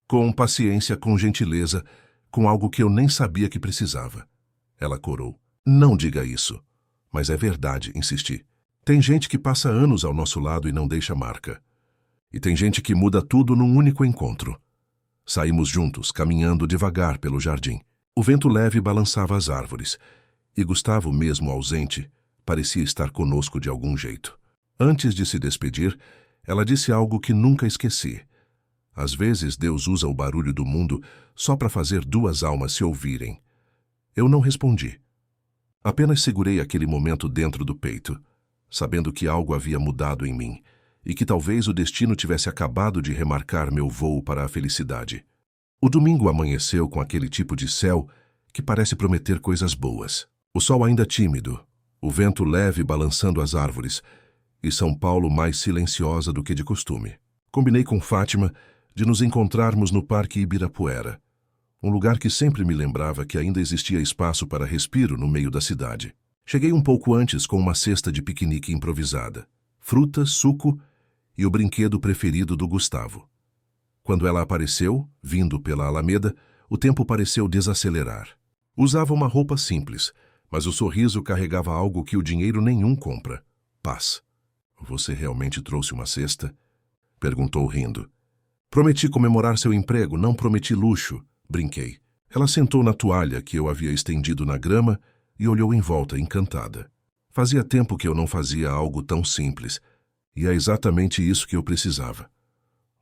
A: Com paciência, com gentileza, com algo que eu nem sabia que precisava. Ela corou. Não diga isso. Mas é verdade, insisti. Tem gente que passa anos ao nosso lado e não deixa marca. E tem gente que muda tudo num único encontro. Saímos juntos, caminhando devagar pelo jardim. O vento leve balançava as árvores. E Gustavo, mesmo ausente, parecia estar conosco de algum jeito. Antes de se despedir, ela disse algo que nunca esqueci. Às vezes Deus usa o barulho do mundo só para fazer duas almas se ouvirem. Eu não respondi. Apenas segurei aquele momento dentro do peito, sabendo que algo havia mudado em mim e que talvez o destino tivesse acabado de remarcar meu voo para a felicidade. O domingo amanheceu com aquele tipo de céu que parece prometer coisas boas. O sol ainda tímido, o vento leve balançando as árvores e São Paulo mais silenciosa do que de costume. Combinei com Fátima de nos encontrarmos no Parque Ibirapuera, um lugar que sempre me lembrava que ainda existia espaço para respiro no meio da cidade. Cheguei um pouco antes com uma cesta de piquenique improvisada, frutas, suco e o brinquedo preferido do Gustavo. Quando ela apareceu, vindo pela Alameda, o tempo pareceu desacelerar. Usava uma roupa simples, mas o sorriso carregava algo que o dinheiro nenhum compra: paz. Você realmente trouxe uma cesta? Perguntou rindo. Prometi comemorar seu emprego, não prometi luxo, brinquei. Ela sentou na toalha que eu havia estendido na grama e olhou em volta, encantada. Fazia tempo que eu não fazia algo tão simples, e é exatamente isso que eu precisava.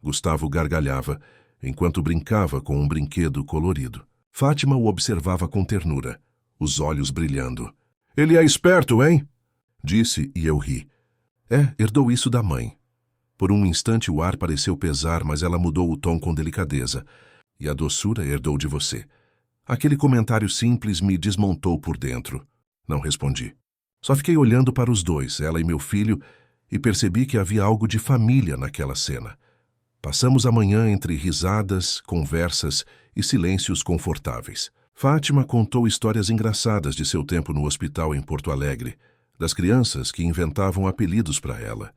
A: Gustavo gargalhava, enquanto brincava com um brinquedo colorido. Fátima o observava com ternura, os olhos brilhando. Ele é esperto, hein? Disse e eu ri. Herdou isso da mãe. Por um instante o ar pareceu pesar, mas ela mudou o tom com delicadeza. E a doçura herdou de você. Aquele comentário simples me desmontou por dentro. Não respondi. Só fiquei olhando para os dois, ela e meu filho, e percebi que havia algo de família naquela cena. Passamos a manhã entre risadas, conversas e silêncios confortáveis. Fátima contou histórias engraçadas de seu tempo no hospital em Porto Alegre, das crianças que inventavam apelidos para ela,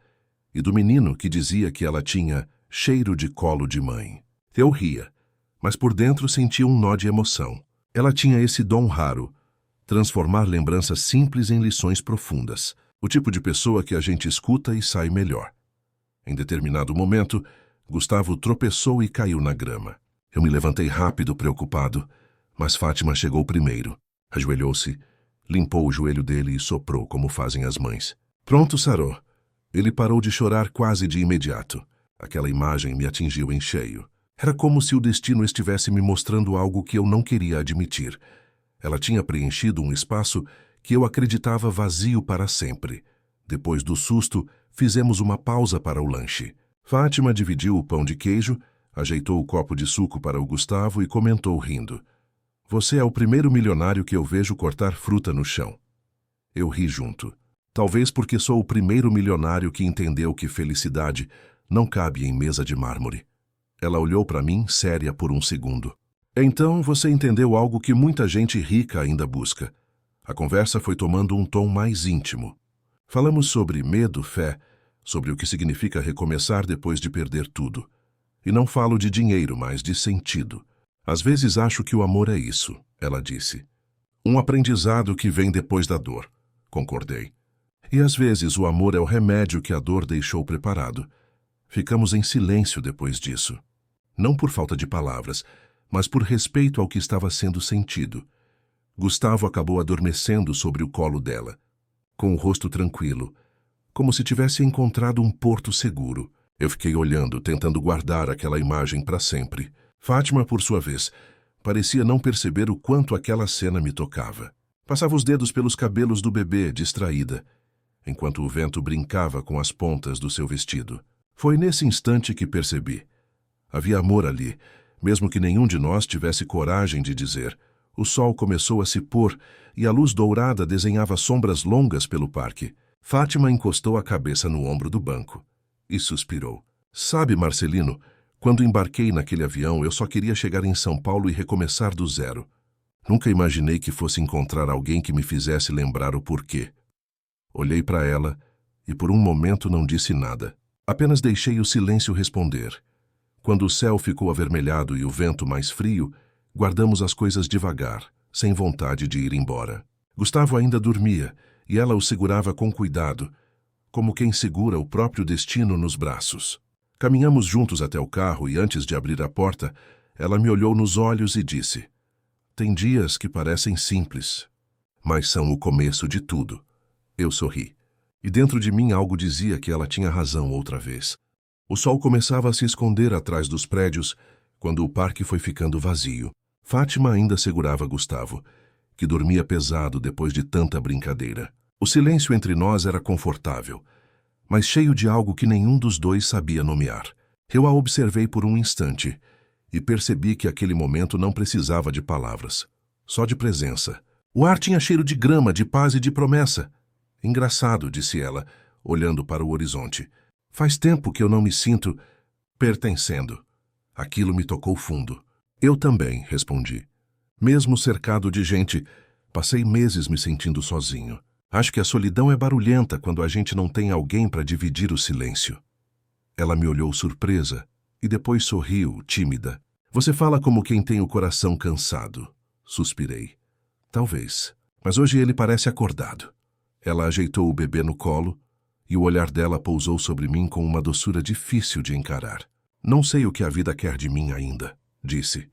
A: e do menino que dizia que ela tinha cheiro de colo de mãe. Eu ria, mas por dentro sentia um nó de emoção. Ela tinha esse dom raro, transformar lembranças simples em lições profundas, o tipo de pessoa que a gente escuta e sai melhor. Em determinado momento, Gustavo tropeçou e caiu na grama. Eu me levantei rápido, preocupado, mas Fátima chegou primeiro. Ajoelhou-se, limpou o joelho dele e soprou como fazem as mães. Pronto, sarou. Ele parou de chorar quase de imediato. Aquela imagem me atingiu em cheio. Era como se o destino estivesse me mostrando algo que eu não queria admitir. Ela tinha preenchido um espaço que eu acreditava vazio para sempre. Depois do susto, fizemos uma pausa para o lanche. Fátima dividiu o pão de queijo, ajeitou o copo de suco para o Gustavo e comentou rindo. Você é o primeiro milionário que eu vejo cortar fruta no chão. Eu ri junto. Talvez porque sou o primeiro milionário que entendeu que felicidade não cabe em mesa de mármore. Ela olhou para mim, séria, por um segundo. Então você entendeu algo que muita gente rica ainda busca. A conversa foi tomando um tom mais íntimo. Falamos sobre medo, fé, sobre o que significa recomeçar depois de perder tudo. E não falo de dinheiro, mas de sentido. Às vezes acho que o amor é isso, ela disse. Um aprendizado que vem depois da dor, concordei. E às vezes o amor é o remédio que a dor deixou preparado. Ficamos em silêncio depois disso. Não por falta de palavras, mas por respeito ao que estava sendo sentido. Gustavo acabou adormecendo sobre o colo dela, com o rosto tranquilo, como se tivesse encontrado um porto seguro. Eu fiquei olhando, tentando guardar aquela imagem para sempre. Fátima, por sua vez, parecia não perceber o quanto aquela cena me tocava. Passava os dedos pelos cabelos do bebê, distraída, enquanto o vento brincava com as pontas do seu vestido. Foi nesse instante que percebi. Havia amor ali, mesmo que nenhum de nós tivesse coragem de dizer. O sol começou a se pôr e a luz dourada desenhava sombras longas pelo parque. Fátima encostou a cabeça no ombro do banco e suspirou. Sabe, Marcelino, Quando embarquei naquele avião, eu só queria chegar em São Paulo e recomeçar do zero. Nunca imaginei que fosse encontrar alguém que me fizesse lembrar o porquê. Olhei para ela e por um momento não disse nada. Apenas deixei o silêncio responder. Quando o céu ficou avermelhado e o vento mais frio, guardamos as coisas devagar, sem vontade de ir embora. Gustavo ainda dormia e ela o segurava com cuidado, como quem segura o próprio destino nos braços. Caminhamos juntos até o carro e antes de abrir a porta, ela me olhou nos olhos e disse: "Tem dias que parecem simples, mas são o começo de tudo." Eu sorri. E dentro de mim algo dizia que ela tinha razão outra vez. O sol começava a se esconder atrás dos prédios quando o parque foi ficando vazio. Fátima ainda segurava Gustavo, que dormia pesado depois de tanta brincadeira. O silêncio entre nós era confortável, mas cheio de algo que nenhum dos dois sabia nomear. Eu a observei por um instante e percebi que aquele momento não precisava de palavras, só de presença. O ar tinha cheiro de grama, de paz e de promessa. "Engraçado", disse ela, olhando para o horizonte. "Faz tempo que eu não me sinto pertencendo." Aquilo me tocou fundo. "Eu também", respondi. Mesmo cercado de gente, passei meses me sentindo sozinho. Acho que a solidão é barulhenta quando a gente não tem alguém para dividir o silêncio. Ela me olhou surpresa e depois sorriu, tímida. "Você fala como quem tem o coração cansado." Suspirei. "Talvez, mas hoje ele parece acordado." Ela ajeitou o bebê no colo e o olhar dela pousou sobre mim com uma doçura difícil de encarar. "Não sei o que a vida quer de mim ainda", disse.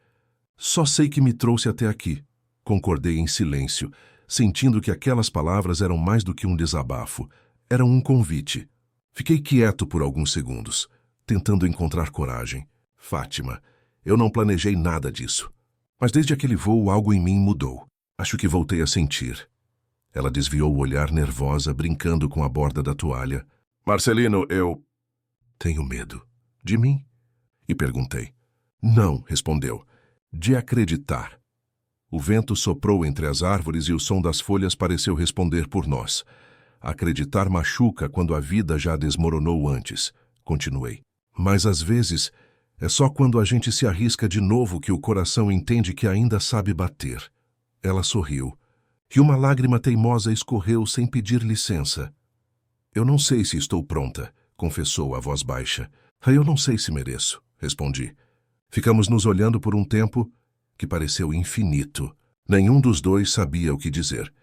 A: "Só sei que me trouxe até aqui." Concordei em silêncio, sentindo que aquelas palavras eram mais do que um desabafo, eram um convite. Fiquei quieto por alguns segundos, tentando encontrar coragem. "Fátima, eu não planejei nada disso. Mas desde aquele voo algo em mim mudou. Acho que voltei a sentir." Ela desviou o olhar nervosa, brincando com a borda da toalha. "Marcelino, eu tenho medo." "De mim?" E perguntei. "Não", respondeu. "De acreditar." O vento soprou entre as árvores e o som das folhas pareceu responder por nós. "Acreditar machuca quando a vida já desmoronou antes", continuei. "Mas às vezes é só quando a gente se arrisca de novo que o coração entende que ainda sabe bater." Ela sorriu, e uma lágrima teimosa escorreu sem pedir licença. "Eu não sei se estou pronta", confessou a voz baixa. "Eu não sei se mereço", respondi. Ficamos nos olhando por um tempo que pareceu infinito. Nenhum dos dois sabia o que dizer,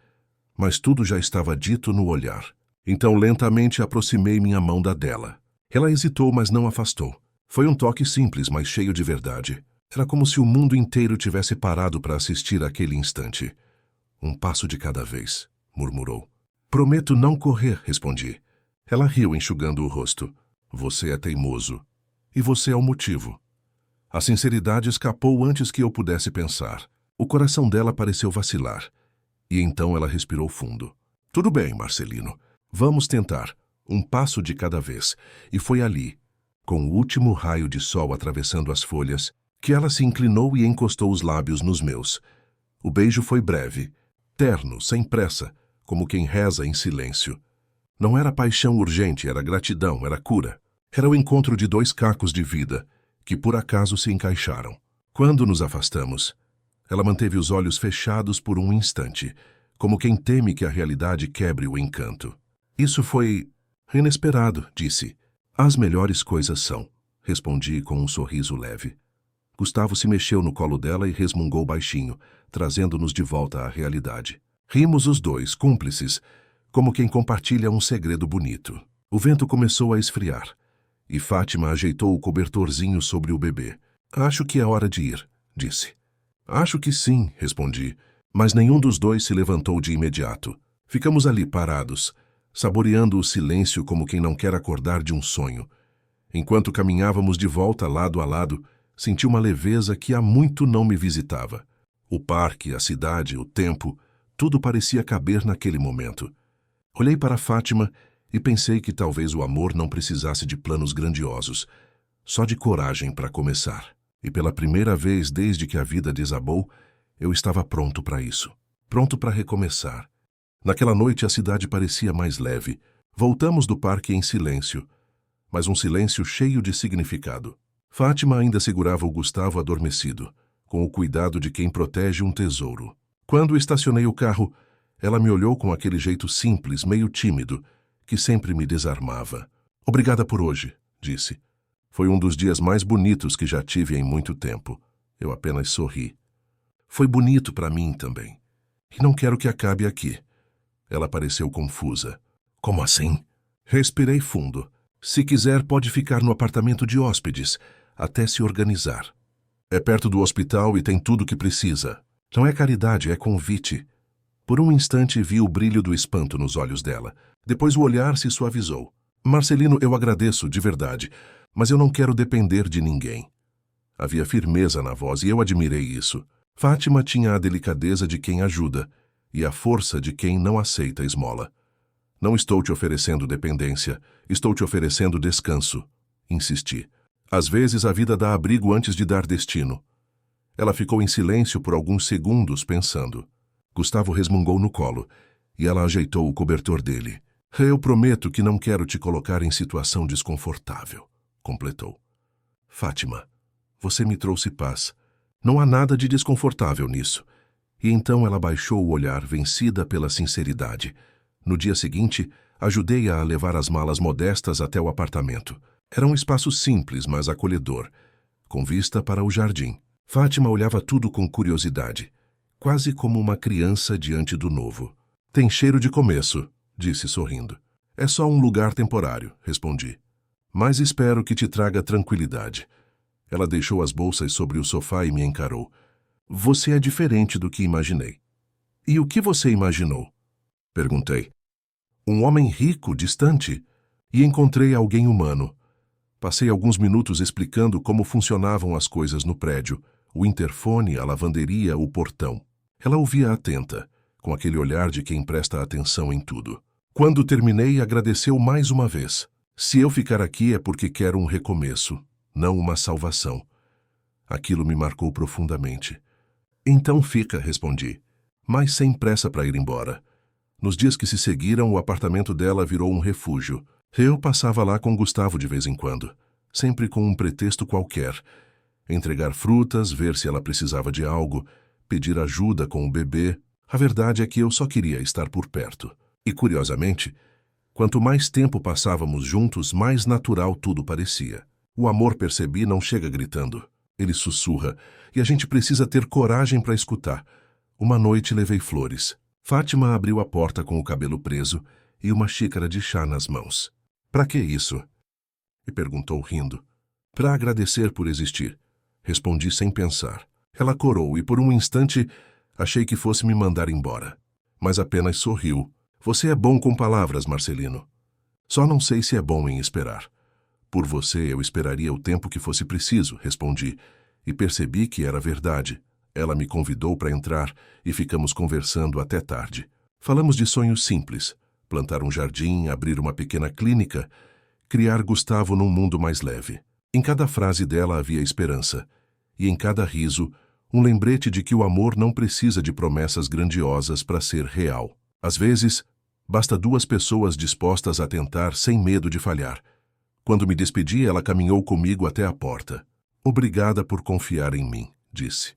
A: mas tudo já estava dito no olhar. Então lentamente aproximei minha mão da dela. Ela hesitou, mas não afastou. Foi um toque simples, mas cheio de verdade. Era como se o mundo inteiro tivesse parado para assistir àquele instante. "Um passo de cada vez", murmurou. "Prometo não correr", respondi. Ela riu, enxugando o rosto. "Você é teimoso. E você é o motivo." A sinceridade escapou antes que eu pudesse pensar. O coração dela pareceu vacilar. E então ela respirou fundo. "Tudo bem, Marcelino. Vamos tentar. Um passo de cada vez." E foi ali, com o último raio de sol atravessando as folhas, que ela se inclinou e encostou os lábios nos meus. O beijo foi breve, terno, sem pressa, como quem reza em silêncio. Não era paixão urgente, era gratidão, era cura. Era o encontro de dois cacos de vida, que por acaso se encaixaram. Quando nos afastamos, ela manteve os olhos fechados por um instante, como quem teme que a realidade quebre o encanto. "Isso foi inesperado", disse. "As melhores coisas são", respondi com um sorriso leve. Gustavo se mexeu no colo dela e resmungou baixinho, trazendo-nos de volta à realidade. Rimos os dois, cúmplices, como quem compartilha um segredo bonito. O vento começou a esfriar, e Fátima ajeitou o cobertorzinho sobre o bebê. "Acho que é hora de ir", disse. "Acho que sim", respondi, mas nenhum dos dois se levantou de imediato. Ficamos ali parados, saboreando o silêncio como quem não quer acordar de um sonho. Enquanto caminhávamos de volta lado a lado, senti uma leveza que há muito não me visitava. O parque, a cidade, o tempo, tudo parecia caber naquele momento. Olhei para Fátima e pensei que talvez o amor não precisasse de planos grandiosos, só de coragem para começar. E pela primeira vez desde que a vida desabou, eu estava pronto para isso. Pronto para recomeçar. Naquela noite a cidade parecia mais leve. Voltamos do parque em silêncio, mas um silêncio cheio de significado. Fátima ainda segurava o Gustavo adormecido, com o cuidado de quem protege um tesouro. Quando estacionei o carro, ela me olhou com aquele jeito simples, meio tímido, que sempre me desarmava. Obrigada por hoje, disse. Foi um dos dias mais bonitos que já tive em muito tempo. Eu apenas sorri. Foi bonito para mim também. E não quero que acabe aqui. Ela pareceu confusa. Como assim? Respirei fundo. Se quiser, pode ficar no apartamento de hóspedes, até se organizar. É perto do hospital e tem tudo o que precisa. Não é caridade, é convite. Por um instante vi o brilho do espanto nos olhos dela. Depois o olhar se suavizou. Marcelino, eu agradeço, de verdade, mas eu não quero depender de ninguém. Havia firmeza na voz e eu admirei isso. Fátima tinha a delicadeza de quem ajuda e a força de quem não aceita esmola. Não estou te oferecendo dependência, estou te oferecendo descanso, insisti. Às vezes a vida dá abrigo antes de dar destino. Ela ficou em silêncio por alguns segundos pensando. Gustavo resmungou no colo e ela ajeitou o cobertor dele. Eu prometo que não quero te colocar em situação desconfortável, completou. Fátima, você me trouxe paz. Não há nada de desconfortável nisso. E então ela baixou o olhar, vencida pela sinceridade. No dia seguinte, ajudei-a a levar as malas modestas até o apartamento. Era um espaço simples, mas acolhedor, com vista para o jardim. Fátima olhava tudo com curiosidade, quase como uma criança diante do novo. Tem cheiro de começo, disse sorrindo. É só um lugar temporário, respondi. Mas espero que te traga tranquilidade. Ela deixou as bolsas sobre o sofá e me encarou. Você é diferente do que imaginei. E o que você imaginou? Perguntei. Um homem rico, distante. E encontrei alguém humano. Passei alguns minutos explicando como funcionavam as coisas no prédio, o interfone, a lavanderia, o portão. Ela ouvia atenta, com aquele olhar de quem presta atenção em tudo. Quando terminei, agradeceu mais uma vez. Se eu ficar aqui é porque quero um recomeço, não uma salvação. Aquilo me marcou profundamente. Então fica, respondi, mas sem pressa para ir embora. Nos dias que se seguiram, o apartamento dela virou um refúgio. Eu passava lá com Gustavo de vez em quando, sempre com um pretexto qualquer. Entregar frutas, ver se ela precisava de algo, pedir ajuda com o bebê. A verdade é que eu só queria estar por perto. E, curiosamente, quanto mais tempo passávamos juntos, mais natural tudo parecia. O amor, percebi, não chega gritando. Ele sussurra, e a gente precisa ter coragem para escutar. Uma noite levei flores. Fátima abriu a porta com o cabelo preso e uma xícara de chá nas mãos. Para que isso? Me perguntou rindo. Para agradecer por existir. Respondi sem pensar. Ela corou e por um instante achei que fosse me mandar embora. Mas apenas sorriu. Você é bom com palavras, Marcelino. Só não sei se é bom em esperar. Por você eu esperaria o tempo que fosse preciso, respondi, e percebi que era verdade. Ela me convidou para entrar e ficamos conversando até tarde. Falamos de sonhos simples, plantar um jardim, abrir uma pequena clínica, criar Gustavo num mundo mais leve. Em cada frase dela havia esperança, e em cada riso, um lembrete de que o amor não precisa de promessas grandiosas para ser real. Às vezes, basta duas pessoas dispostas a tentar sem medo de falhar. Quando me despedi, ela caminhou comigo até a porta. Obrigada por confiar em mim, disse.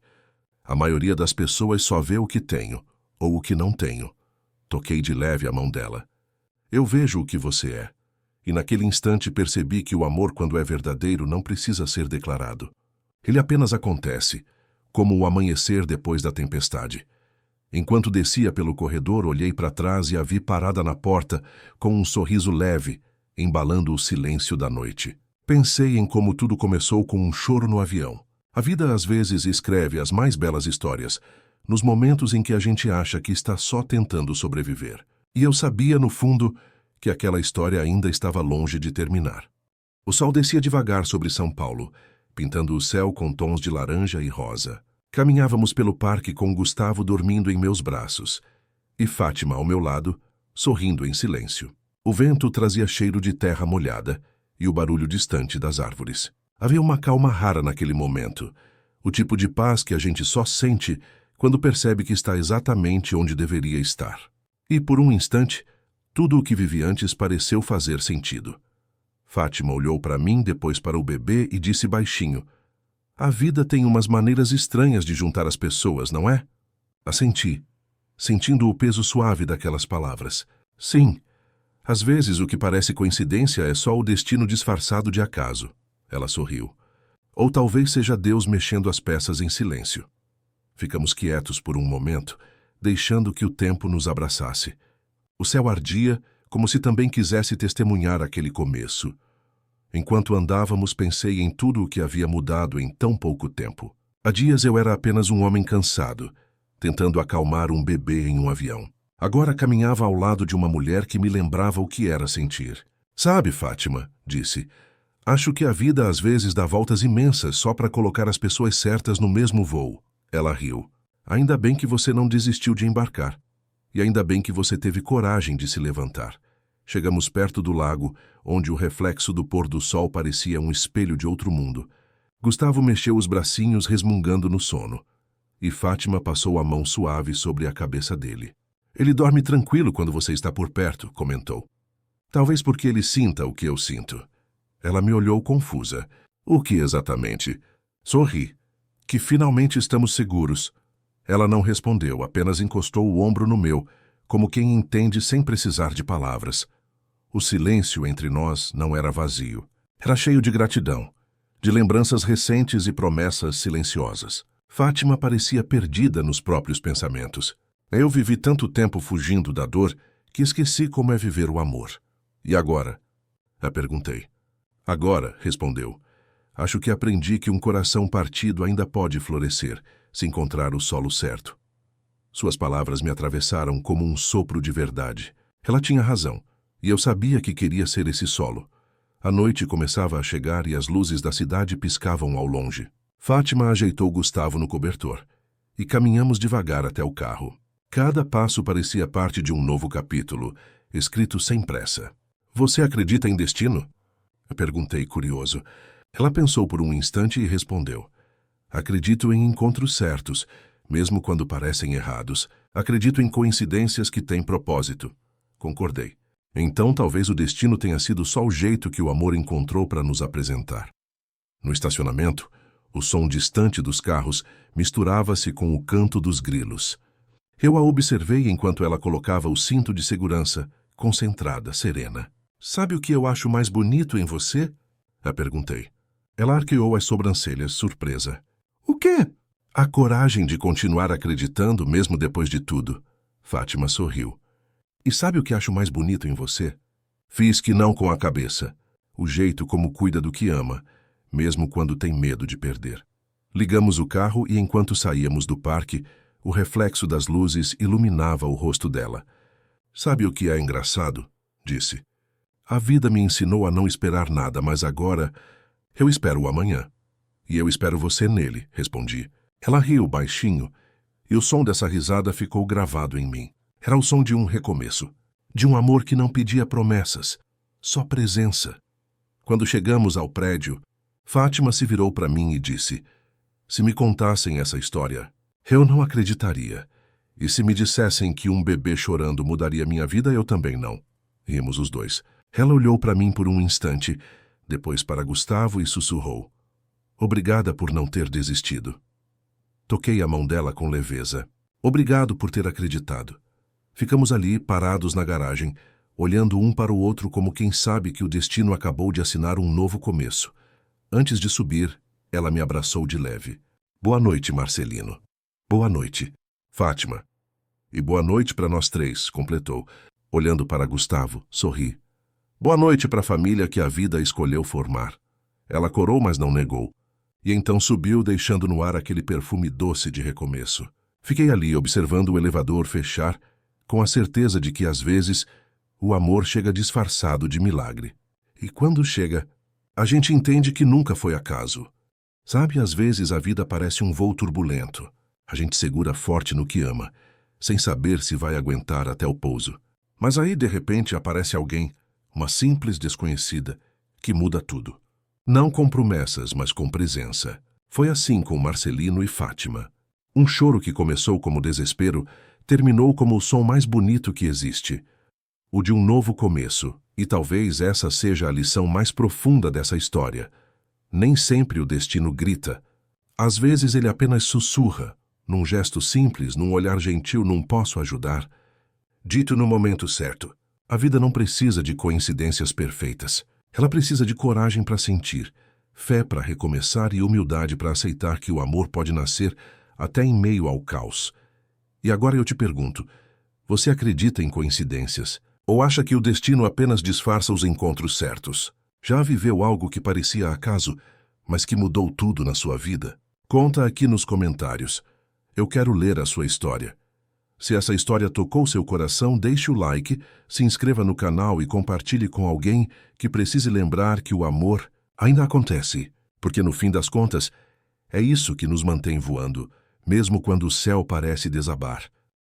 A: A maioria das pessoas só vê o que tenho, ou o que não tenho. Toquei de leve a mão dela. Eu vejo o que você é. E naquele instante percebi que o amor, quando é verdadeiro, não precisa ser declarado. Ele apenas acontece, como o amanhecer depois da tempestade. Enquanto descia pelo corredor, olhei para trás e a vi parada na porta, com um sorriso leve, embalando o silêncio da noite. Pensei em como tudo começou com um choro no avião. A vida às vezes escreve as mais belas histórias, nos momentos em que a gente acha que está só tentando sobreviver. E eu sabia, no fundo, que aquela história ainda estava longe de terminar. O sol descia devagar sobre São Paulo, pintando o céu com tons de laranja e rosa. Caminhávamos pelo parque com Gustavo dormindo em meus braços, e Fátima ao meu lado, sorrindo em silêncio. O vento trazia cheiro de terra molhada e o barulho distante das árvores. Havia uma calma rara naquele momento, o tipo de paz que a gente só sente quando percebe que está exatamente onde deveria estar. E por um instante, tudo o que vivi antes pareceu fazer sentido. Fátima olhou para mim, depois para o bebê e disse baixinho: "A vida tem umas maneiras estranhas de juntar as pessoas, não é?" Assenti, sentindo o peso suave daquelas palavras. Sim, às vezes o que parece coincidência é só o destino disfarçado de acaso. Ela sorriu. Ou talvez seja Deus mexendo as peças em silêncio. Ficamos quietos por um momento, deixando que o tempo nos abraçasse. O céu ardia, como se também quisesse testemunhar aquele começo. Enquanto andávamos, pensei em tudo o que havia mudado em tão pouco tempo. Há dias eu era apenas um homem cansado, tentando acalmar um bebê em um avião. Agora caminhava ao lado de uma mulher que me lembrava o que era sentir. "Sabe, Fátima", disse, "acho que a vida às vezes dá voltas imensas só para colocar as pessoas certas no mesmo voo." Ela riu. "Ainda bem que você não desistiu de embarcar. E ainda bem que você teve coragem de se levantar." Chegamos perto do lago, onde o reflexo do pôr do sol parecia um espelho de outro mundo. Gustavo mexeu os bracinhos resmungando no sono. E Fátima passou a mão suave sobre a cabeça dele. "Ele dorme tranquilo quando você está por perto", comentou. "Talvez porque ele sinta o que eu sinto." Ela me olhou confusa. "O que exatamente?" Sorri. "Que finalmente estamos seguros." Ela não respondeu, apenas encostou o ombro no meu, como quem entende sem precisar de palavras. O silêncio entre nós não era vazio. Era cheio de gratidão, de lembranças recentes e promessas silenciosas. Fátima parecia perdida nos próprios pensamentos. Eu vivi tanto tempo fugindo da dor que esqueci como é viver o amor. "E agora?" A perguntei. "Agora", respondeu, "acho que aprendi que um coração partido ainda pode florescer, se encontrar o solo certo." Suas palavras me atravessaram como um sopro de verdade. Ela tinha razão, e eu sabia que queria ser esse solo. A noite começava a chegar e as luzes da cidade piscavam ao longe. Fátima ajeitou Gustavo no cobertor, e caminhamos devagar até o carro. Cada passo parecia parte de um novo capítulo, escrito sem pressa. "Você acredita em destino?" Eu perguntei, curioso. Ela pensou por um instante e respondeu: "Acredito em encontros certos, mesmo quando parecem errados. Acredito em coincidências que têm propósito." Concordei. Então talvez o destino tenha sido só o jeito que o amor encontrou para nos apresentar. No estacionamento, o som distante dos carros misturava-se com o canto dos grilos. Eu a observei enquanto ela colocava o cinto de segurança, concentrada, serena. "Sabe o que eu acho mais bonito em você?" A perguntei. Ela arqueou as sobrancelhas, surpresa. "O quê?" "A coragem de continuar acreditando mesmo depois de tudo." Fátima sorriu. "E sabe o que acho mais bonito em você?" Fiz que não com a cabeça. O jeito como cuida do que ama, mesmo quando tem medo de perder. Ligamos o carro e enquanto saíamos do parque, o reflexo das luzes iluminava o rosto dela. "Sabe o que é engraçado?" disse. "A vida me ensinou a não esperar nada, mas agora eu espero o amanhã. E eu espero você nele", respondi. Ela riu baixinho, e o som dessa risada ficou gravado em mim. Era o som de um recomeço, de um amor que não pedia promessas, só presença. Quando chegamos ao prédio, Fátima se virou para mim e disse: "Se me contassem essa história, eu não acreditaria. E se me dissessem que um bebê chorando mudaria minha vida, eu também não." Rimos os dois. Ela olhou para mim por um instante, depois para Gustavo e sussurrou: "Obrigada por não ter desistido." Toquei a mão dela com leveza. "Obrigado por ter acreditado." Ficamos ali, parados na garagem, olhando um para o outro como quem sabe que o destino acabou de assinar um novo começo. Antes de subir, ela me abraçou de leve. "Boa noite, Marcelino." "Boa noite, Fátima." "E boa noite para nós três", completou. Olhando para Gustavo, sorri. "Boa noite para a família que a vida escolheu formar." Ela corou, mas não negou. E então subiu, deixando no ar aquele perfume doce de recomeço. Fiquei ali, observando o elevador fechar, com a certeza de que, às vezes, o amor chega disfarçado de milagre. E quando chega, a gente entende que nunca foi acaso. Sabe, às vezes a vida parece um voo turbulento. A gente segura forte no que ama, sem saber se vai aguentar até o pouso. Mas aí, de repente, aparece alguém, uma simples desconhecida, que muda tudo. Não com promessas, mas com presença. Foi assim com Marcelino e Fátima. Um choro que começou como desespero, terminou como o som mais bonito que existe. o de um novo começo, e talvez essa seja a lição mais profunda dessa história. Nem sempre o destino grita. Às vezes ele apenas sussurra, num gesto simples, num olhar gentil, num posso ajudar. Dito no momento certo. A vida não precisa de coincidências perfeitas. Ela precisa de coragem para sentir, fé para recomeçar e humildade para aceitar que o amor pode nascer até em meio ao caos. E agora eu te pergunto, você acredita em coincidências? Ou acha que o destino apenas disfarça os encontros certos? Já viveu algo que parecia acaso, mas que mudou tudo na sua vida? Conta aqui nos comentários. Eu quero ler a sua história. Se essa história tocou seu coração, deixe o like, se inscreva no canal e compartilhe com alguém que precise lembrar que o amor ainda acontece, porque no fim das contas, é isso que nos mantém voando, mesmo quando o céu parece desabar.